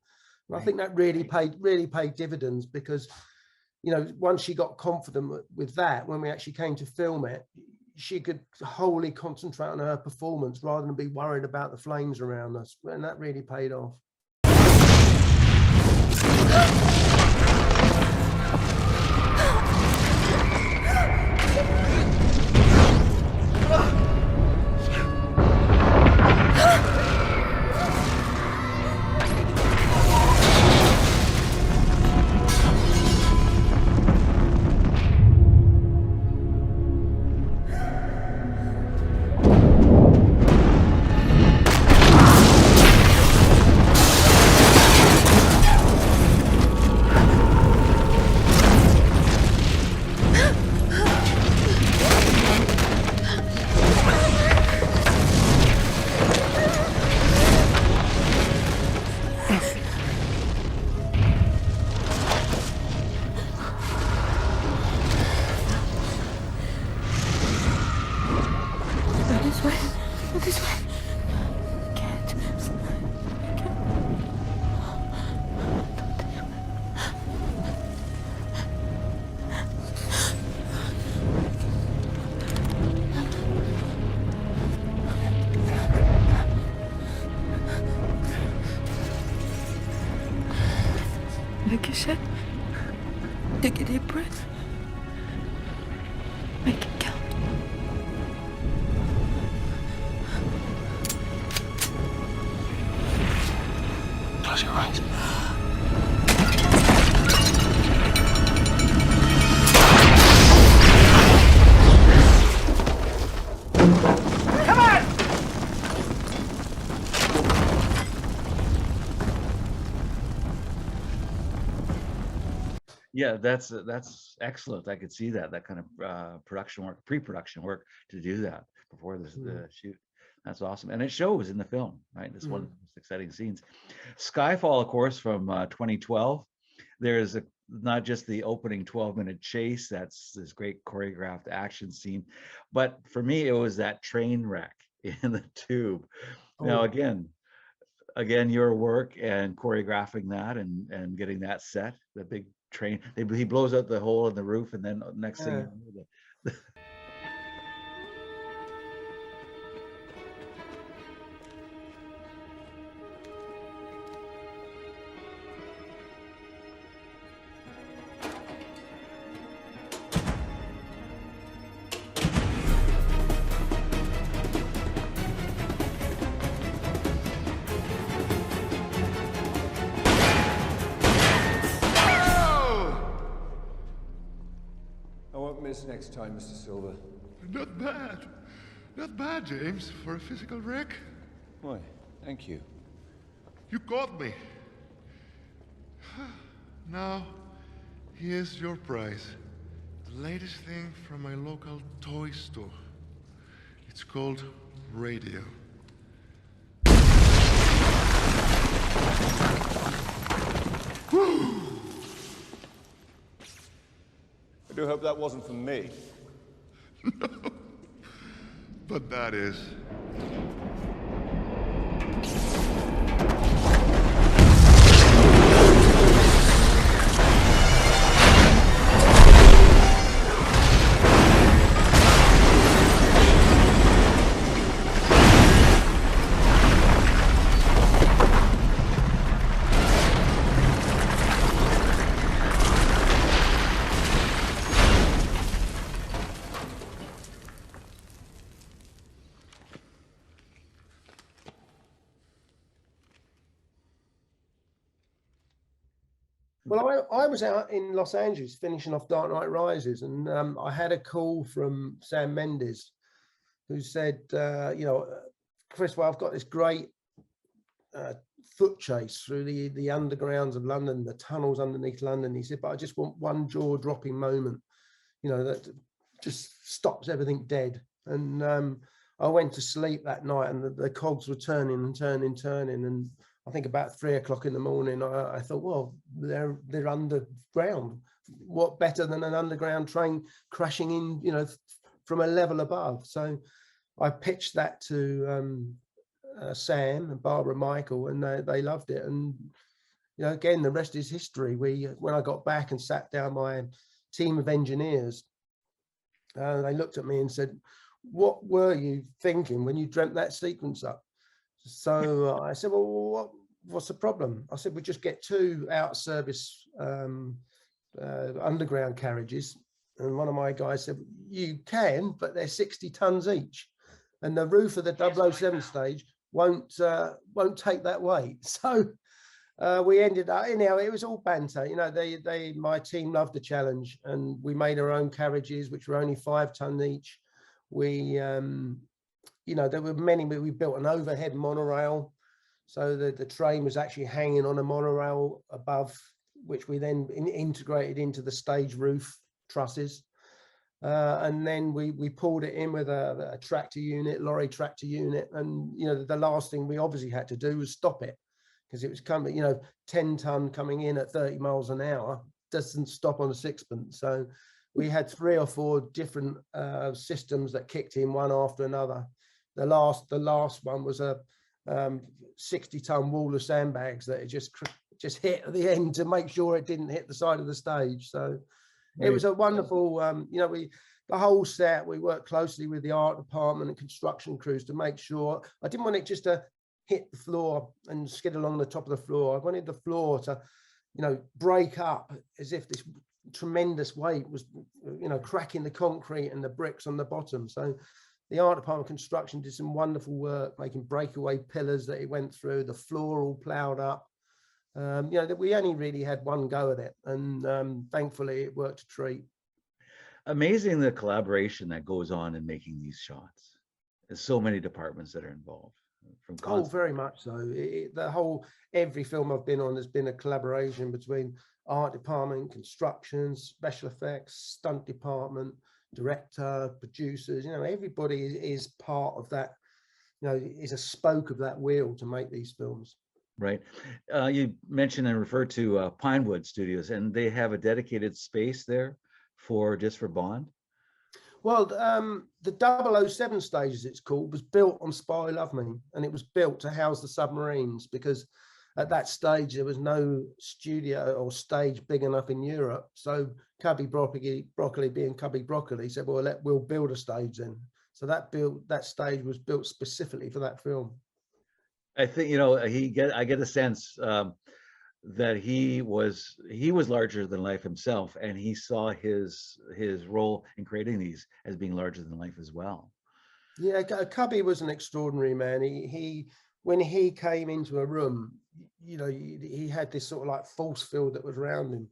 And I think that really paid dividends, because, you know, once she got confident with that, when we actually came to film it, she could wholly concentrate on her performance rather than be worried about the flames around us. And that really paid off. Take a deep breath. Make it count. Close your eyes. Come on! Yeah, that's excellent. I could see that kind of production work, pre-production work to do that before the shoot. That's awesome, and it shows in the film, right? It's one of the most exciting scenes. Skyfall, of course, from 2012. There's not just the opening 12-minute chase. That's this great choreographed action scene, but for me, it was that train wreck in the tube. Now, again, your work and choreographing that and getting that set, the big train. He blows out the hole in the roof, and then next thing you know, next time, Mr. Silver. Not bad. Not bad, James, for a physical wreck. Why, thank you. You caught me. Now, here's your prize. The latest thing from my local toy store. It's called Radio. Woo! I do hope that wasn't for me. No, but that is. Well, I was out in Los Angeles finishing off Dark Knight Rises, and I had a call from Sam Mendes, who said, you know, Chris, well, I've got this great foot chase through the undergrounds of London, the tunnels underneath London. He said, but I just want one jaw-dropping moment, you know, that just stops everything dead. And I went to sleep that night, and the cogs were turning and turning, and I think about 3 o'clock in the morning, I thought, well, they're underground. What better than an underground train crashing in, you know, from a level above? So I pitched that to Sam and Barbara Michael, and they loved it. And, you know, again, the rest is history. When I got back and sat down my team of engineers, they looked at me and said, what were you thinking when you dreamt that sequence up? So I said, well, what's the problem? I said, we just get 2 out-of-service underground carriages. And one of my guys said, you can, but they're 60 tons each. And the roof of the 007 stage won't take that weight. So we ended up, anyhow, it was all banter. You know, my team loved the challenge, and we made our own carriages, which were only 5 ton each. We, you know, there were many. We built an overhead monorail, so the train was actually hanging on a monorail above, which we then integrated into the stage roof trusses. And then we pulled it in with a tractor unit, lorry tractor unit. And, you know, the last thing we obviously had to do was stop it, because it was coming, you know, 10 ton coming in at 30 miles an hour doesn't stop on a sixpence. So we had 3 or 4 different systems that kicked in one after another. The last one was a 60 ton wall of sandbags that it just hit at the end to make sure it didn't hit the side of the stage. So it was a wonderful, you know, the whole set, we worked closely with the art department and construction crews to make sure. I didn't want it just to hit the floor and skid along the top of the floor. I wanted the floor to, you know, break up as if this tremendous weight, was, you know, cracking the concrete and the bricks on the bottom. So the art department construction did some wonderful work, making breakaway pillars that it went through, the floor all ploughed up. You know, that we only really had one go at it, and thankfully it worked a treat. Amazing the collaboration that goes on in making these shots. There's so many departments that are involved. Oh, very much so. Every film I've been on has been a collaboration between art department, construction, special effects, stunt department, director, producers. You know, everybody is part of that, you know, is a spoke of that wheel to make these films. Right. You mentioned and referred to Pinewood Studios, and they have a dedicated space there just for Bond. Well, the 007 stage, as it's called, was built on Spy Who Loved Me, and it was built to house the submarines, because at that stage there was no studio or stage big enough in Europe. So Cubby Broccoli being Cubby Broccoli said, well, we'll build a stage then. So that stage was built specifically for that film. I think, you know, I get a sense that he was larger than life himself, and he saw his role in creating these as being larger than life as well. Yeah, Cubby was an extraordinary man. He when he came into a room, you know, he had this sort of like force field that was around him.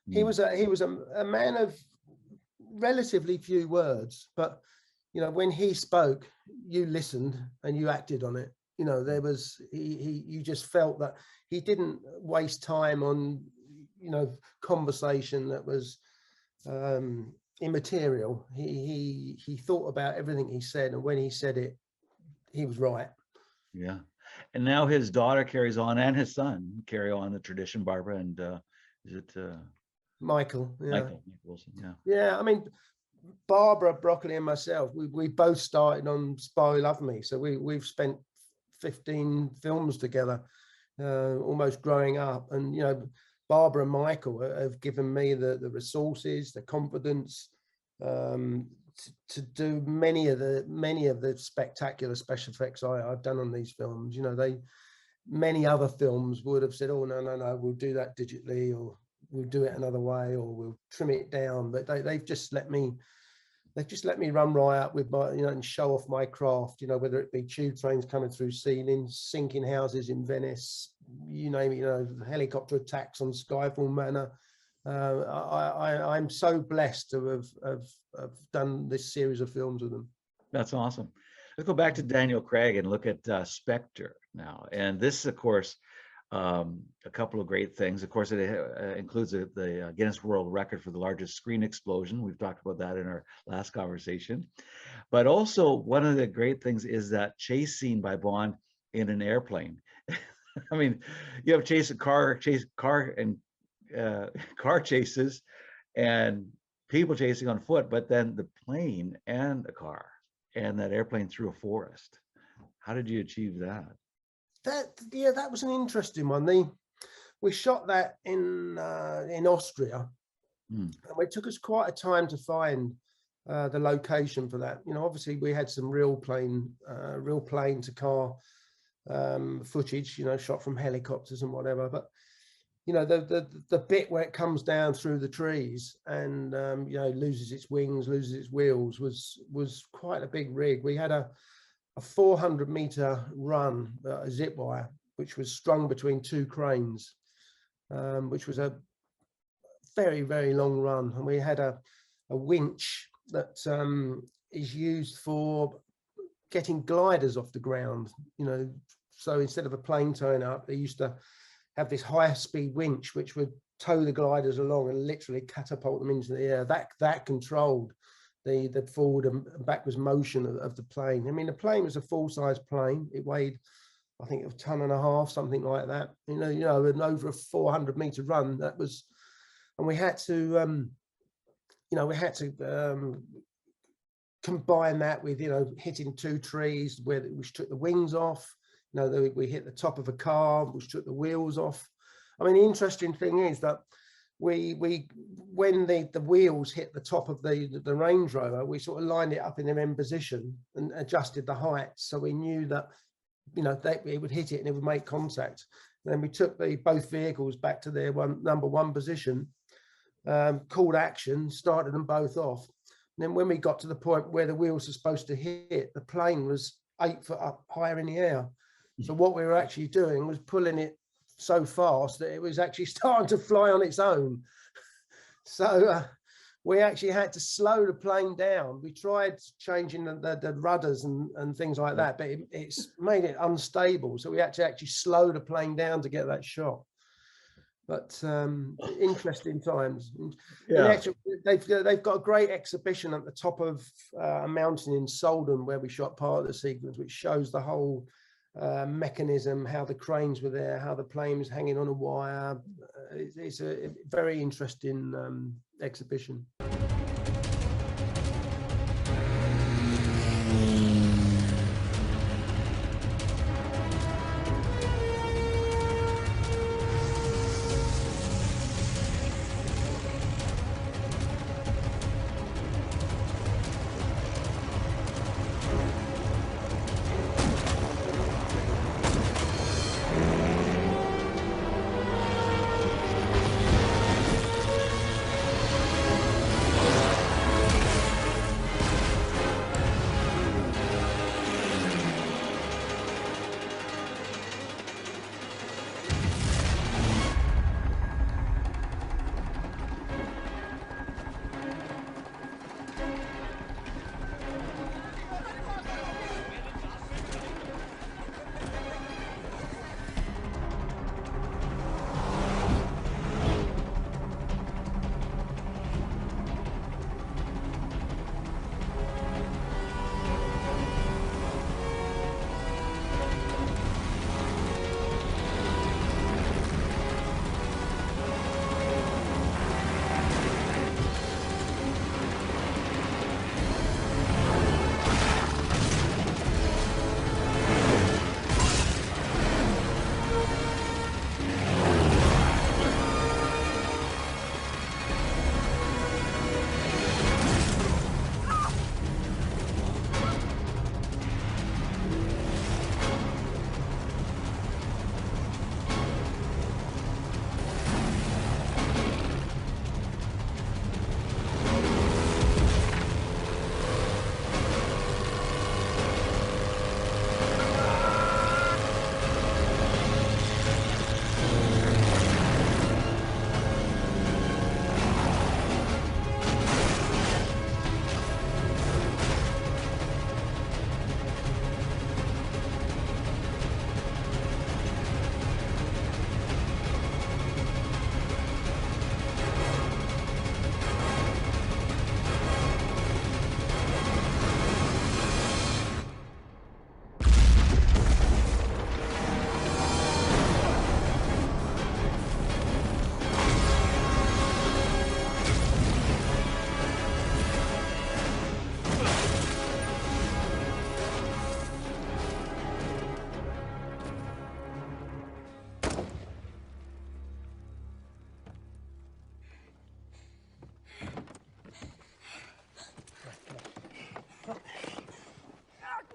He was a man of relatively few words, but you know, when he spoke, you listened and you acted on it. You know, there was you just felt that he didn't waste time on, you know, conversation that was immaterial. He thought about everything he said, and when he said it, he was right. Yeah. And now his daughter carries on, and his son carry on the tradition, Barbara, and is it Michael? Yeah. Michael Wilson, yeah. Yeah, I mean, Barbara Broccoli and myself, we both started on Spy Who Loved Me, so we've spent 15 films together, almost growing up. And you know, Barbara and Michael have given me the resources, the confidence to do many of the spectacular special effects I've done on these films. You know, many other films would have said, oh no, we'll do that digitally, or we'll do it another way, or we'll trim it down. But they've just let me run riot with my, you know, and show off my craft, you know, whether it be tube trains coming through ceilings, sinking houses in Venice, you name it, you know, helicopter attacks on Skyfall Manor. I'm so blessed to have done this series of films with them. That's awesome. Let's go back to Daniel Craig and look at Spectre now. And this, of course, a couple of great things. Of course, it includes the Guinness World Record for the largest screen explosion. We've talked about that in our last conversation. But also, one of the great things is that chase scene by Bond in an airplane. I mean, you have car chases and people chasing on foot, but then the plane and a car and that airplane through a forest. How did you achieve that? That was an interesting one. We shot that in Austria, and it took us quite a time to find the location for that. You know, obviously we had some real plane to car footage, you know, shot from helicopters and whatever. But you know, the bit where it comes down through the trees and you know, loses its wings, loses its wheels was quite a big rig. We had a 400-meter run, a zip wire, which was strung between two cranes, which was a very, very long run. And we had a winch that is used for getting gliders off the ground. You know, so instead of a plane towing up, they used to have this high-speed winch which would tow the gliders along and literally catapult them into the air. That controlled the forward and backwards motion of the plane. I mean, the plane was a full-size plane. It weighed, I think, a ton and a half, something like that. You know, and over a 400-meter run, that was, and we had to, combine that with, you know, hitting two trees which took the wings off. You know, we hit the top of a car, which took the wheels off. I mean, the interesting thing is that when the wheels hit the top of the Range Rover, we sort of lined it up in the M position and adjusted the height, so we knew that, you know, it would hit it and it would make contact. And then we took both vehicles back to their number one position, called action, started them both off. And then when we got to the point where the wheels were supposed to hit, the plane was 8 foot up higher in the air. So what we were actually doing was pulling it so fast that it was actually starting to fly on its own. So we actually had to slow the plane down. We tried changing the rudders and things like that, but it's made it unstable. So we had to actually slow the plane down to get that shot. But interesting times. Yeah. They've got a great exhibition at the top of a mountain in Soldon where we shot part of the sequence, which shows the whole mechanism, how the cranes were there, how the plane was hanging on a wire. It's a very interesting exhibition.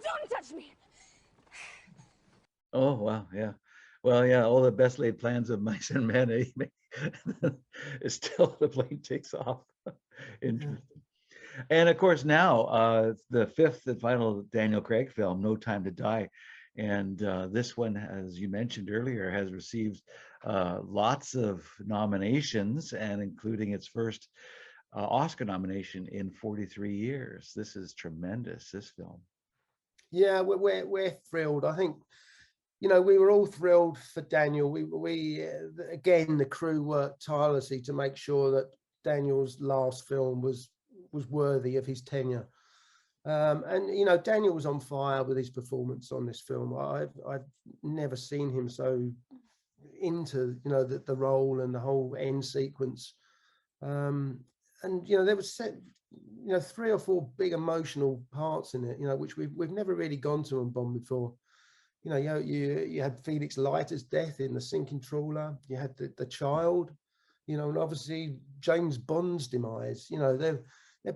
Don't touch me. Oh, wow. Yeah. Well, yeah, all the best laid plans of mice and men, it's still the plane takes off. Interesting. And of course, now the fifth and final Daniel Craig film, No Time to Die. And this one, as you mentioned earlier, has received lots of nominations, and including its first Oscar nomination in 43 years. This is tremendous, this film. Yeah, we're thrilled. I think, you know, we were all thrilled for Daniel. We again, the crew worked tirelessly to make sure that Daniel's last film was worthy of his tenure. And you know, Daniel was on fire with his performance on this film. I've never seen him so into, you know, the role and the whole end sequence. And you know, there was 3 or 4 big emotional parts in it, you know, which we've never really gone to on Bond before. You know, you had Felix Leiter's death in the sinking trawler. You had the child, you know, and obviously James Bond's demise. You know, they're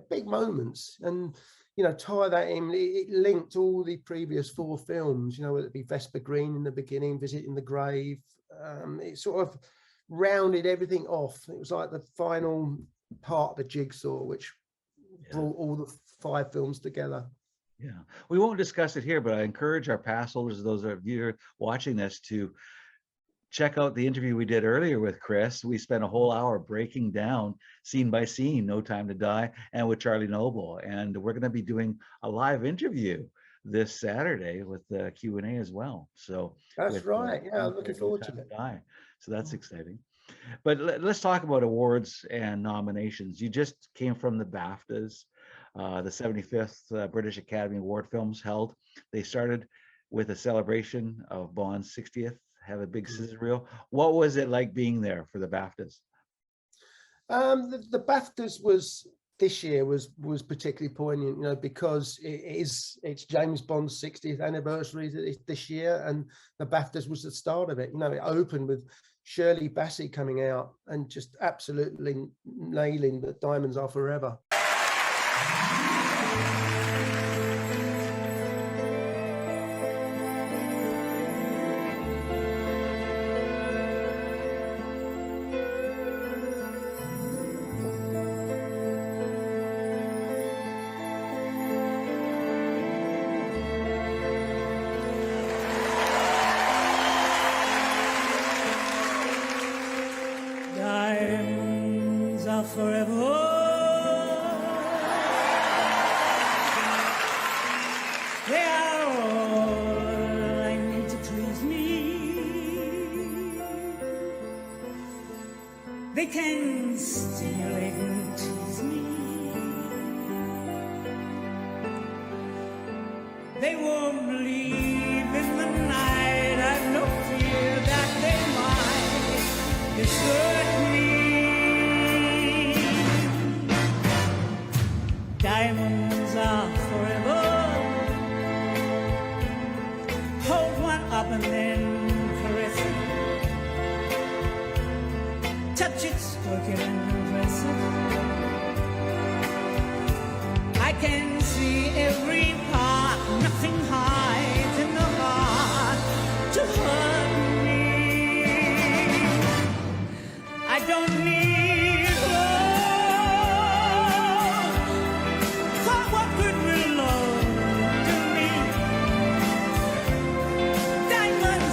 big moments, and you know, tie that in. It linked all the previous 4 films. You know, whether it be Vesper Green in the beginning, Visit in the Grave. It sort of rounded everything off. It was like the final part of the jigsaw, which brought all the 5 films together. Yeah, we won't discuss it here, but I encourage our pass holders, those of you watching this, to check out the interview we did earlier with Chris. We spent a whole hour breaking down scene by scene No Time to Die and with Charlie Noble. And we're going to be doing a live interview this Saturday with the Q&A as well. So that's right. Yeah, I'm looking forward to it. So that's exciting. But let's talk about awards and nominations. You just came from the BAFTAs, the 75th British Academy Award films held. They started with a celebration of Bond's 60th, have a big sizzle reel. What was it like being there for the BAFTAs? The BAFTAs this year was particularly poignant, you know, because it's James Bond's 60th anniversary this year, and the BAFTAs was the start of it. You know, it opened with Shirley Bassey coming out and just absolutely nailing that Diamonds Are Forever. Diamonds are forever. They are all I need to please me. They can stimulate and tease me. They won't believe in the night. I've no fear that they might desert me. Diamonds are forever. Hold one up and then caress it. Touch it, stroke it and compress it. I can see every part, nothing hides in the heart to hurt me. I don't need love, for what good will love do me? Diamonds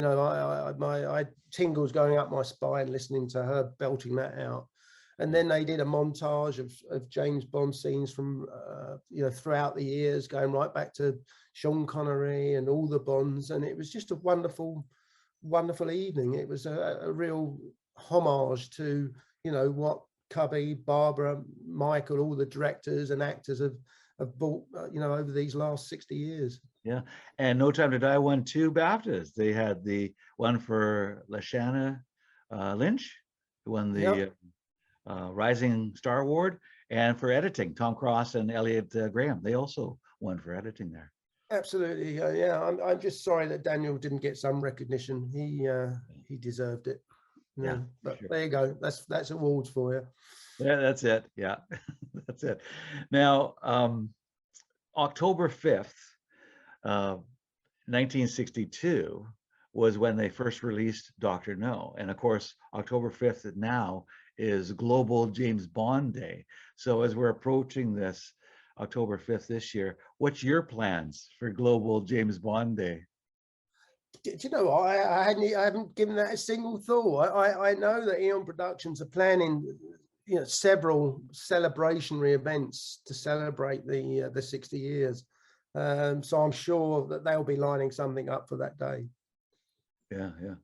You know, I had tingles going up my spine listening to her belting that out. And then they did a montage of James Bond scenes from, you know, throughout the years, going right back to Sean Connery and all the Bonds. And it was just a wonderful, wonderful evening. It was a real homage to, you know, what Cubby, Barbara, Michael, all the directors and actors have brought, you know, over these last 60 years. Yeah, and No Time to Die won 2 BAFTAs. They had the one for Lashana Lynch, who won the Rising Star Award, and for editing, Tom Cross and Elliot Graham. They also won for editing there. Absolutely, yeah. I'm just sorry that Daniel didn't get some recognition. He deserved it. You know, Yeah, but sure. there you go. That's awards for you. Yeah, that's it. Yeah, that's it. Now, October 5th, 1962 was when they first released Dr. No. And of course, October 5th now is Global James Bond Day. So as we're approaching this October 5th this year, what's your plans for Global James Bond Day? Do you know, I haven't given that a single thought. I know that Eon Productions are planning, you know, several celebrationary events to celebrate the 60 years. So I'm sure that they'll be lining something up for that day. Yeah, yeah.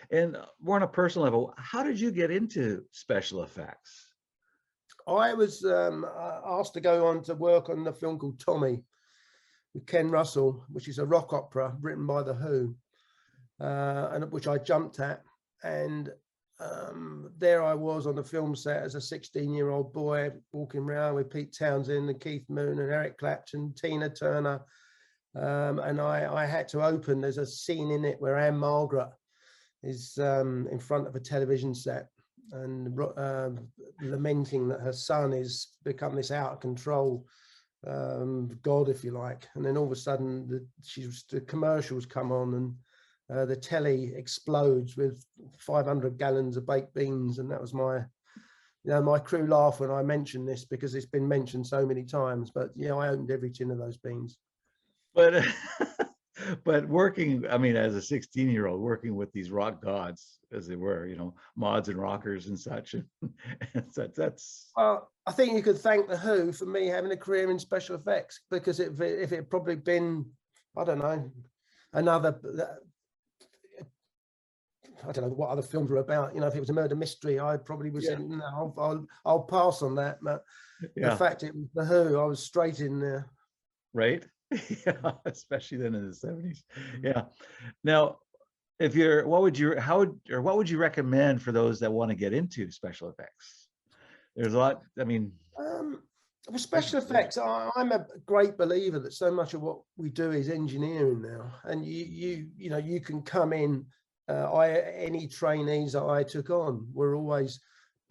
And more on a personal level, how did you get into special effects? I was asked to go on to work on the film called Tommy with Ken Russell, which is a rock opera written by The Who, and which I jumped at. And there I was on the film set as a 16-year-old boy walking around with Pete Townsend and Keith Moon and Eric Clapton, Tina Turner. And I had to open, there's a scene in it where Anne Margaret is in front of a television set and lamenting that her son has become this out of control god, if you like. And then all of a sudden the commercials come on and the telly explodes with 500 gallons of baked beans. And that was my, you know, my crew laugh when I mention this because it's been mentioned so many times. But yeah, I opened every tin of those beans. But but working, I mean, as a 16-year-old, working with these rock gods, as they were, you know, mods and rockers and such, and that's. Well, I think you could thank The Who for me having a career in special effects, because if it had probably been, I don't know, another, I don't know what other films were about. You know, if it was a murder mystery, I probably would say, no, I'll pass on that. But the fact it was The Who, I was straight in there. Right. Yeah, especially then in the 70s. Yeah. Now, if you're, what would you recommend for those that want to get into special effects? There's a lot, I mean. Well, special effects, I'm a great believer that so much of what we do is engineering now. And you know, you can come in, any trainees that I took on were always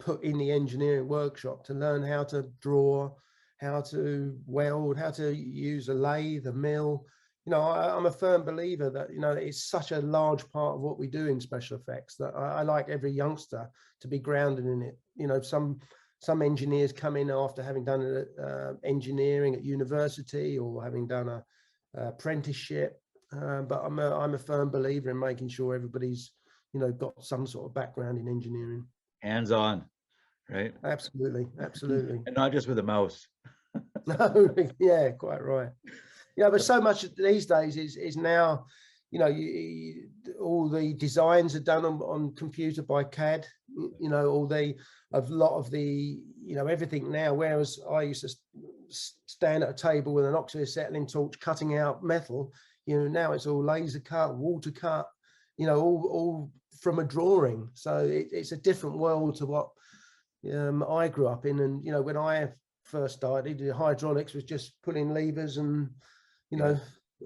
put in the engineering workshop to learn how to draw, how to weld, how to use a lathe, a mill. You know, I'm a firm believer that, you know, it's such a large part of what we do in special effects that I like every youngster to be grounded in it. You know, some engineers come in after having done engineering at university or having done a apprenticeship, but I'm a firm believer in making sure everybody's, you know, got some sort of background in engineering. Hands-on, right? Absolutely, absolutely. And not just with a mouse. No, yeah, quite right. Yeah, but so much these days is now, you know, all the designs are done on computer by CAD. You know, a lot of the, you know, everything now. Whereas I used to stand at a table with an oxyacetylene torch cutting out metal, you know, now it's all laser cut, water cut, you know, all from a drawing. So it's a different world to what I grew up in. And, you know, when I first started, the hydraulics was just pulling levers and, you know,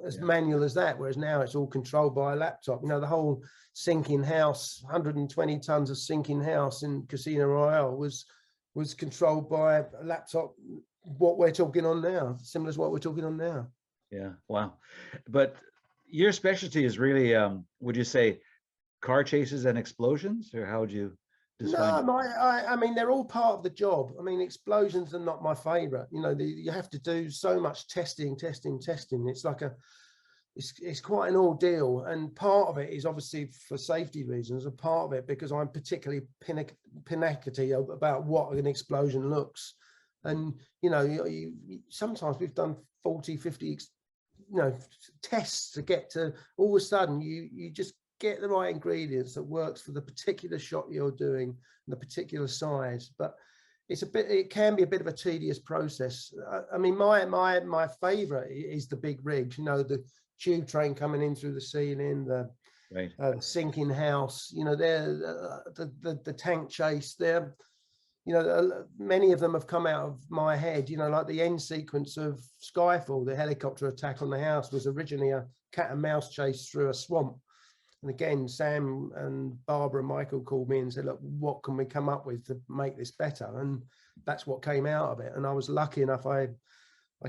as manual as that, whereas now it's all controlled by a laptop. You know, the whole sinking house, 120 tons of sinking house in Casino Royale was controlled by a laptop. What we're talking on now, similar to what we're talking on now. Yeah, wow. But your specialty is really, would you say, car chases and explosions, or how would you describe it? No, I mean, they're all part of the job. I mean, explosions are not my favorite. You know, you have to do so much testing. It's like it's quite an ordeal, and part of it is obviously for safety reasons, and part of it because I'm particularly panicky about what an explosion looks. And you know, sometimes we've done 40, 50 tests to get to, all of a sudden you just get the right ingredients that works for the particular shot you're doing and the particular size. But it can be a bit of a tedious process. I mean, my favorite is the big rigs, you know, the tube train coming in through the ceiling, the sinking house, you know, the tank chase there. You know, many of them have come out of my head, you know, like the end sequence of Skyfall, the helicopter attack on the house was originally a cat and mouse chase through a swamp. And again, Sam and Barbara and Michael called me and said, look, what can we come up with to make this better? And that's what came out of it. And I was lucky enough, I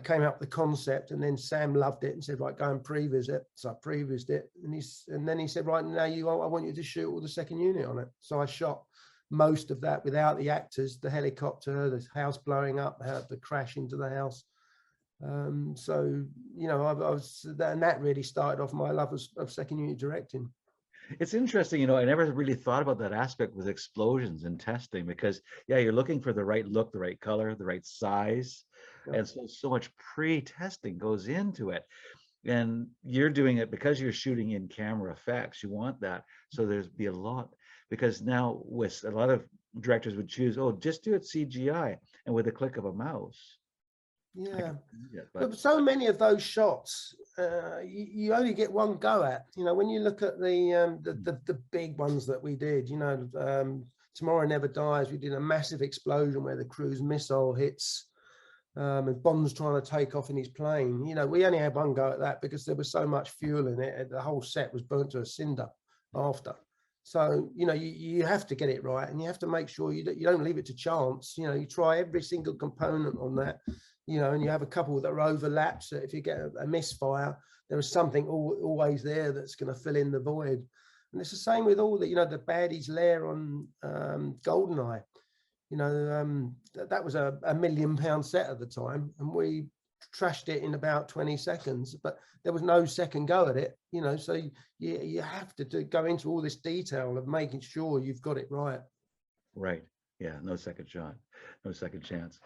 came up with the concept, and then Sam loved it and said, right, go and previs it. So I prevised it. And then he said, right, now I want you to shoot all the second unit on it. So I shot most of that without the actors, the helicopter, the house blowing up, the crash into the house. So, you know, and that really started off my love of second unit directing. It's interesting, you know, I never really thought about that aspect with explosions and testing, because yeah, you're looking for the right look, the right color, the right size. And so much pre-testing goes into it. And you're doing it because you're shooting in camera effects. You want that. So there's be a lot, because now with a lot of directors would choose, oh, just do it CGI and with a click of a mouse. Yeah, but so many of those shots you only get one go at. You know, when you look at the big ones that we did, you know, Tomorrow Never Dies, we did a massive explosion where the cruise missile hits and Bond's trying to take off in his plane. You know, we only had one go at that because there was so much fuel in it, and the whole set was burnt to a cinder after. So, you know, you have to get it right, and you have to make sure you don't leave it to chance. You know, you try every single component on that. You know, and you have a couple that are overlapped, so if you get a misfire, there is something always there that's going to fill in the void. And it's the same with all the, you know, the baddies lair on GoldenEye. You know, that was a £1 million set at the time, and we trashed it in about 20 seconds, but there was no second go at it, you know, so you have to go into all this detail of making sure you've got it right. Right. Yeah, no second shot, no second chance.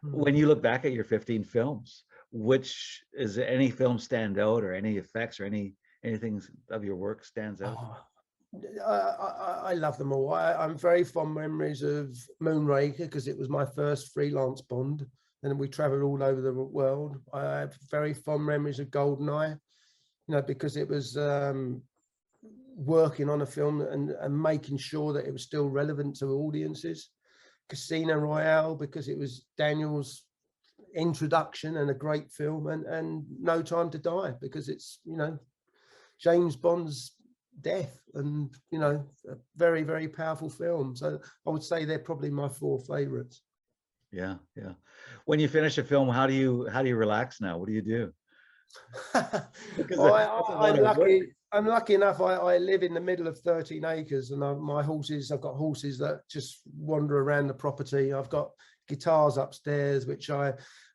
When you look back at your 15 films, which is any film stand out, or any effects, or anything of your work stands out? I love them all. I'm very fond memories of Moonraker, because it was my first freelance Bond, and we traveled all over the world. I have very fond memories of GoldenEye, you know, because it was working on a film and making sure that it was still relevant to audiences. Casino Royale, because it was Daniel's introduction and a great film, and No Time to Die, because it's, you know, James Bond's death, and, you know, a very, very powerful film. So I would say they're probably my 4 favorites. Yeah, yeah. When you finish a film, how do you relax now? What do you do? I'm lucky enough. I live in the middle of 13 acres, and I've got horses that just wander around the property. I've got guitars upstairs, which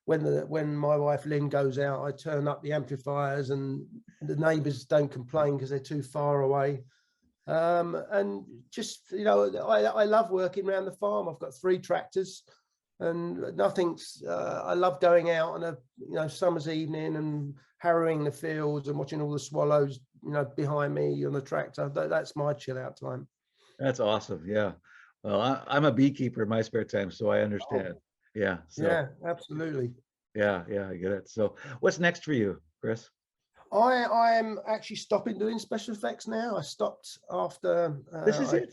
when my wife Lynn goes out, I turn up the amplifiers, and the neighbors don't complain because they're too far away. And just, you know, I love working around the farm. I've got 3 tractors. And nothing's, I love going out on a, you know, summer's evening and harrowing the fields and watching all the swallows, you know, behind me on the tractor. That's my chill out time. That's awesome. Yeah. Well, I'm a beekeeper in my spare time, so I understand. Yeah. So, yeah, absolutely. Yeah, I get it. So what's next for you, Chris? I'm actually stopping doing special effects now. I stopped after. This is it.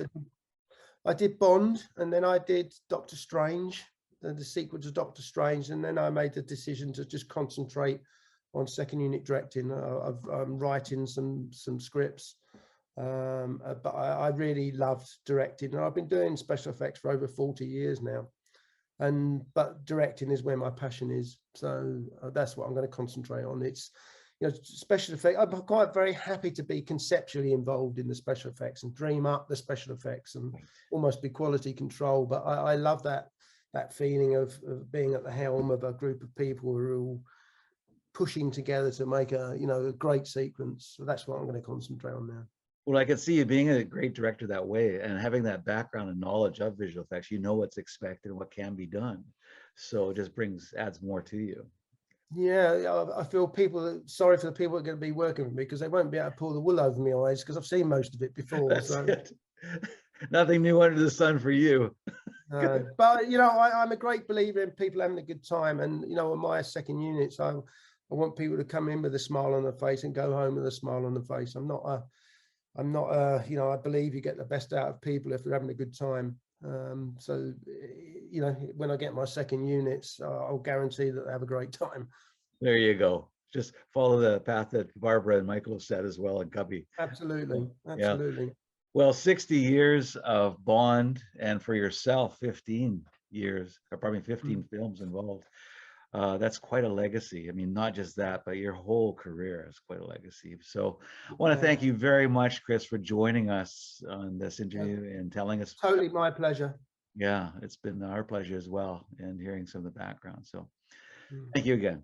I did Bond, and then I did Doctor Strange. The sequel to Doctor Strange, and then I made the decision to just concentrate on second unit directing. I'm writing some scripts, but I really loved directing, and I've been doing special effects for over 40 years now. But directing is where my passion is, so that's what I'm going to concentrate on. It's, you know, special effects. I'm quite very happy to be conceptually involved in the special effects and dream up the special effects and almost be quality control. But I love that feeling of being at the helm of a group of people who are all pushing together to make a, you know, a great sequence. So that's what I'm going to concentrate on now. Well, I could see you being a great director that way, and having that background and knowledge of visual effects. You know what's expected and what can be done, so it just adds more to you. Yeah, I feel sorry for the people that are going to be working with me, because they won't be able to pull the wool over my eyes, because I've seen most of it before. That's so it. Nothing new under the sun for you. But you know, I'm a great believer in people having a good time, and you know, on my second units, I want people to come in with a smile on their face and go home with a smile on their face. I'm not you know, I believe you get the best out of people if they're having a good time. So you know, when I get my second units, I'll guarantee that they have a great time. There you go. Just follow the path that Barbara and Michael have said as well, and Cubby. Absolutely, Yeah. absolutely. Well, 60 years of Bond, and for yourself, 15 years, or probably 15 films involved. That's quite a legacy. I mean, not just that, but your whole career is quite a legacy. So I want to thank you very much, Chris, for joining us on this interview and telling us. Totally my pleasure. Yeah, it's been our pleasure as well, and hearing some of the background. So thank you again.